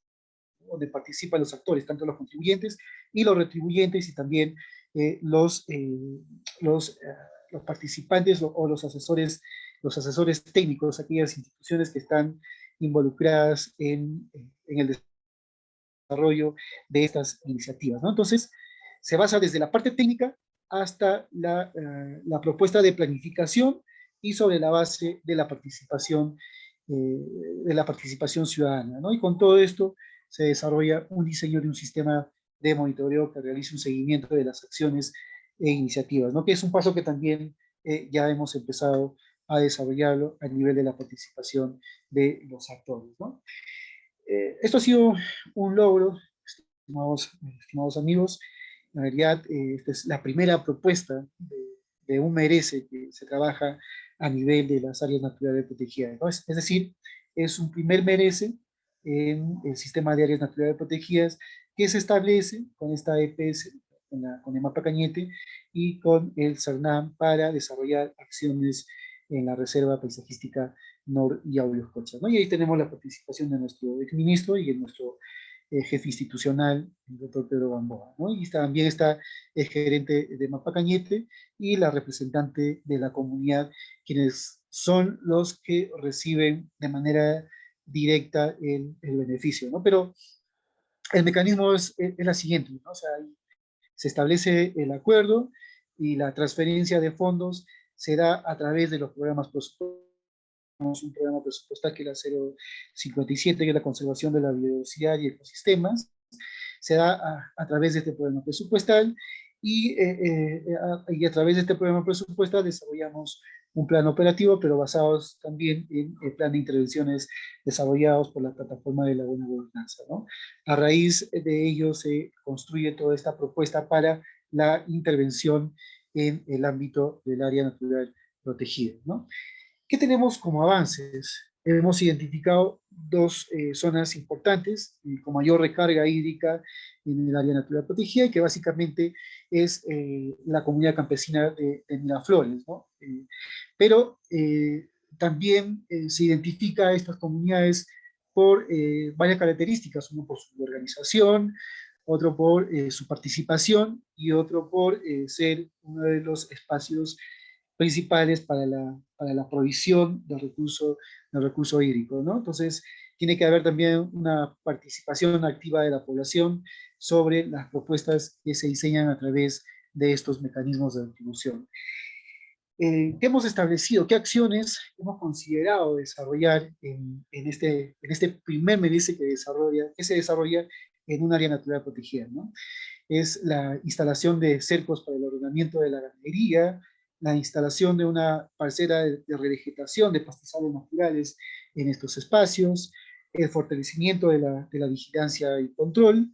Speaker 5: donde participan los actores, tanto los contribuyentes y los retribuyentes, y también los participantes o los asesores técnicos, aquellas instituciones que están involucradas en el desarrollo desarrollo de estas iniciativas, ¿no? Entonces, se basa desde la parte técnica hasta la propuesta de planificación y sobre la base de la participación ciudadana, ¿no? Y con todo esto se desarrolla un diseño de un sistema de monitoreo que realice un seguimiento de las acciones e iniciativas, ¿no? Que es un paso que también ya hemos empezado a desarrollarlo a nivel de la participación de los actores, ¿no? Esto ha sido un logro, estimados amigos. En realidad, esta es la primera propuesta de un merece que se trabaja a nivel de las áreas naturales protegidas, ¿no? Es decir, es un primer merece en el sistema de áreas naturales protegidas que se establece con esta EPS, con el mapa Cañete y con el CERNAM para desarrollar acciones en la Reserva Paisajística Nor y Yauyos-Cocha, ¿no? Y ahí tenemos la participación de nuestro exministro y de nuestro jefe institucional, el doctor Pedro Gamboa, ¿no? Y también está el gerente de Mapa Cañete y la representante de la comunidad, quienes son los que reciben de manera directa el beneficio, ¿no? Pero el mecanismo es la siguiente, ¿no? O sea, se establece el acuerdo y la transferencia de fondos se da a través de los programas presupuestarios. Un programa presupuestal que es la 057, que es la conservación de la biodiversidad y ecosistemas, se da a través de este programa presupuestal y a través de este programa presupuestal desarrollamos un plan operativo, pero basados también en el plan de intervenciones desarrollados por la plataforma de la buena gobernanza, ¿no? A raíz de ello se construye toda esta propuesta para la intervención en el ámbito del área natural protegida, ¿no? ¿Qué tenemos como avances? Hemos identificado dos zonas importantes con mayor recarga hídrica en el área natural protegida y que básicamente es la comunidad campesina de Miraflores, ¿no? Pero también se identifica a estas comunidades por varias características, uno por su organización, otro por su participación y otro por ser uno de los espacios principales para la provisión del recurso hídrico, ¿no? Entonces, tiene que haber también una participación activa de la población sobre las propuestas que se diseñan a través de estos mecanismos de distribución. ¿Qué hemos establecido? ¿Qué acciones hemos considerado desarrollar en este primer MEDICE que se desarrolla en un área natural protegida, ¿no? Es la instalación de cercos para el ordenamiento de la ganadería, la instalación de una parcela de revegetación de pastizales naturales en estos espacios, el fortalecimiento de la vigilancia y control,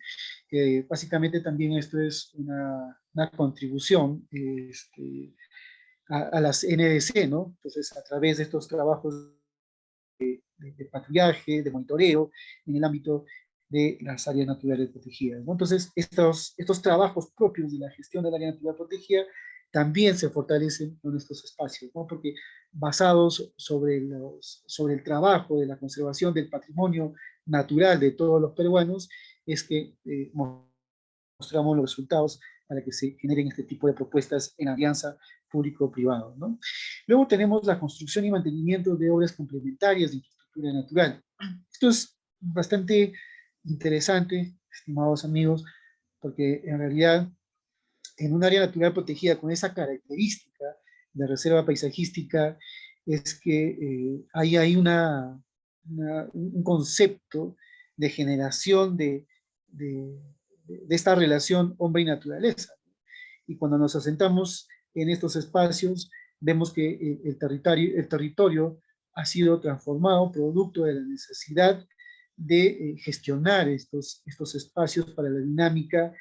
Speaker 5: que básicamente también esto es una contribución a las NDC, ¿no? Entonces, a través de estos trabajos de patrullaje, de monitoreo, en el ámbito de las áreas naturales protegidas, ¿no? Entonces, estos trabajos propios de la gestión del área natural protegida también se fortalecen en estos espacios, ¿no? Porque basados sobre el trabajo de la conservación del patrimonio natural de todos los peruanos, es que mostramos los resultados para que se generen este tipo de propuestas en alianza público-privado, ¿no? Luego tenemos la construcción y mantenimiento de obras complementarias de infraestructura natural. Esto es bastante interesante, estimados amigos, porque en realidad en un área natural protegida con esa característica de reserva paisajística es que hay un concepto de generación de esta relación hombre y naturaleza. Y cuando nos asentamos en estos espacios, vemos que el territorio ha sido transformado producto de la necesidad de gestionar estos espacios para la dinámica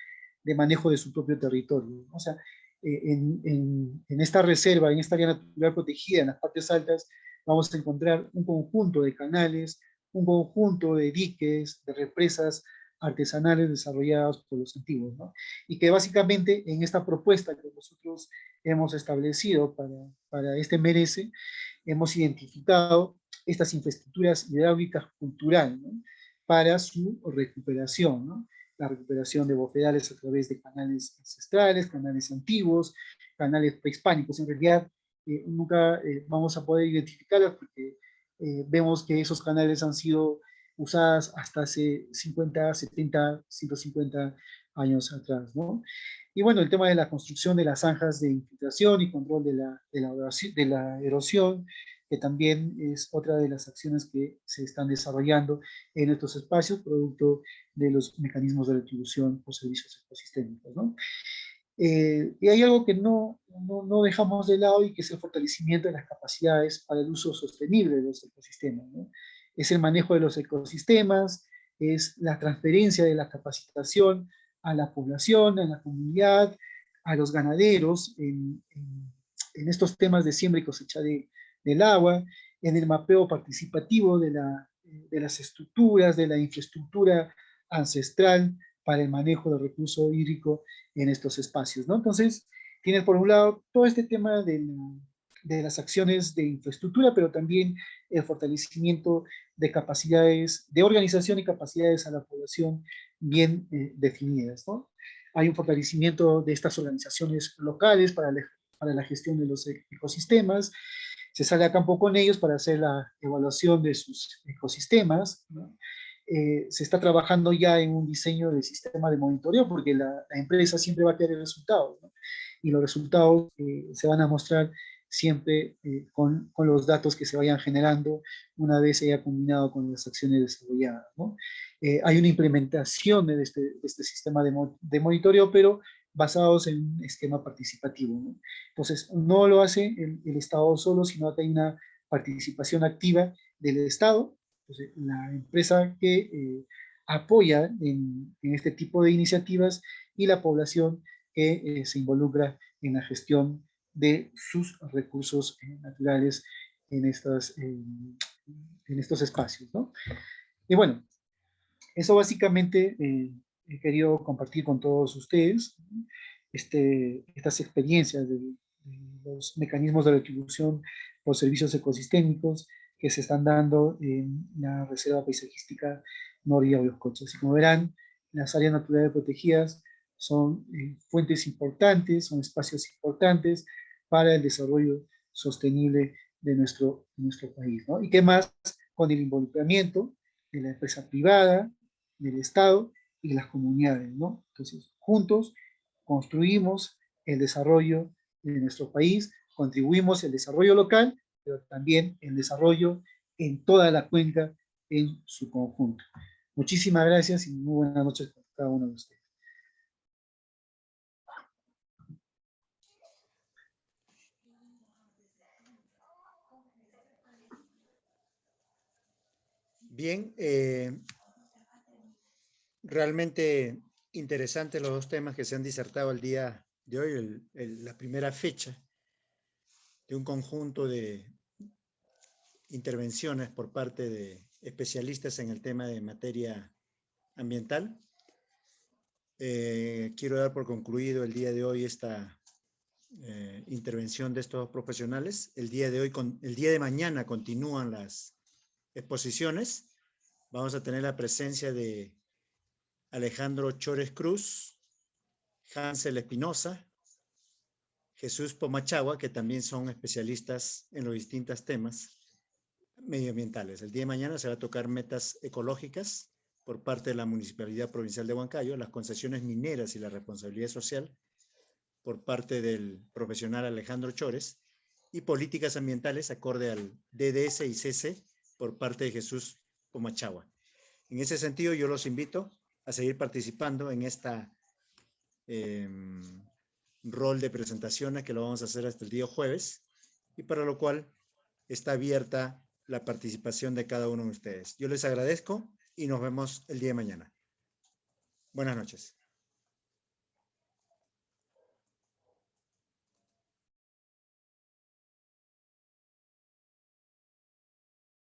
Speaker 5: de manejo de su propio territorio. O sea, en esta reserva, en esta área natural protegida, en las partes altas, vamos a encontrar un conjunto de canales, un conjunto de diques, de represas artesanales desarrolladas por los antiguos, ¿no? Y que básicamente en esta propuesta que nosotros hemos establecido para este merece, hemos identificado estas infraestructuras hidráulicas culturales, ¿no? Para su recuperación, ¿no? La recuperación de bofedales a través de canales ancestrales, canales antiguos, canales prehispánicos. En realidad, nunca vamos a poder identificarlas porque vemos que esos canales han sido usadas hasta hace 50, 70, 150 años atrás, ¿no? Y bueno, el tema de la construcción de las zanjas de infiltración y control de la erosión, que también es otra de las acciones que se están desarrollando en estos espacios, producto de los mecanismos de retribución por servicios ecosistémicos, ¿no? Y hay algo que no dejamos de lado y que es el fortalecimiento de las capacidades para el uso sostenible de los ecosistemas, ¿no? Es el manejo de los ecosistemas, es la transferencia de la capacitación a la población, a la comunidad, a los ganaderos en estos temas de siembra y cosecha del agua, en el mapeo participativo de las estructuras, de la infraestructura ancestral para el manejo del recurso hídrico en estos espacios, ¿no? Entonces, tienes por un lado todo este tema de las acciones de infraestructura, pero también el fortalecimiento de capacidades de organización y capacidades a la población bien definidas, ¿no? Hay un fortalecimiento de estas organizaciones locales para la gestión de los ecosistemas. Se sale a campo con ellos para hacer la evaluación de sus ecosistemas, ¿no? Se está trabajando ya en un diseño de sistema de monitoreo porque la empresa siempre va a querer resultados, ¿no? Y los resultados se van a mostrar siempre con los datos que se vayan generando una vez se haya combinado con las acciones desarrolladas, ¿no? Hay una implementación de este sistema de monitoreo, pero basados en un esquema participativo, ¿no? Entonces, no lo hace el Estado solo, sino que hay una participación activa del Estado. Entonces, la empresa que apoya en este tipo de iniciativas y la población que se involucra en la gestión de sus recursos naturales en estos espacios, ¿no? Y bueno, eso básicamente he querido compartir con todos ustedes, ¿no? Estas experiencias de los mecanismos de retribución por servicios ecosistémicos que se están dando en la Reserva Paisajística Noria Bioscocha. Y como verán, las áreas naturales protegidas son fuentes importantes, son espacios importantes para el desarrollo sostenible de nuestro país, ¿no? Y qué más con el involucramiento de la empresa privada, del Estado y de las comunidades, ¿no? Entonces, juntos construimos el desarrollo de nuestro país, contribuimos al desarrollo local, pero también el desarrollo en toda la cuenca en su conjunto. Muchísimas gracias y muy buenas noches para cada uno de ustedes.
Speaker 3: Bien, realmente interesantes los dos temas que se han disertado el día de hoy, la primera fecha de un conjunto de intervenciones por parte de especialistas en el tema de materia ambiental. Quiero dar por concluido el día de hoy esta intervención de estos profesionales. El día de mañana continúan las exposiciones. Vamos a tener la presencia de Alejandro Chores Cruz, Hansel Espinosa, Jesús Pomachagua, que también son especialistas en los distintos temas medioambientales. El día de mañana se va a tocar metas ecológicas por parte de la Municipalidad Provincial de Huancayo, las concesiones mineras y la responsabilidad social por parte del profesional Alejandro Chores y políticas ambientales acorde al DDS y CC por parte de Jesús Pomachagua. En ese sentido, yo los invito a seguir participando en esta rol de presentaciones que lo vamos a hacer hasta el día jueves y para lo cual está abierta la participación de cada uno de ustedes. Yo les agradezco y nos vemos el día de mañana. Buenas noches.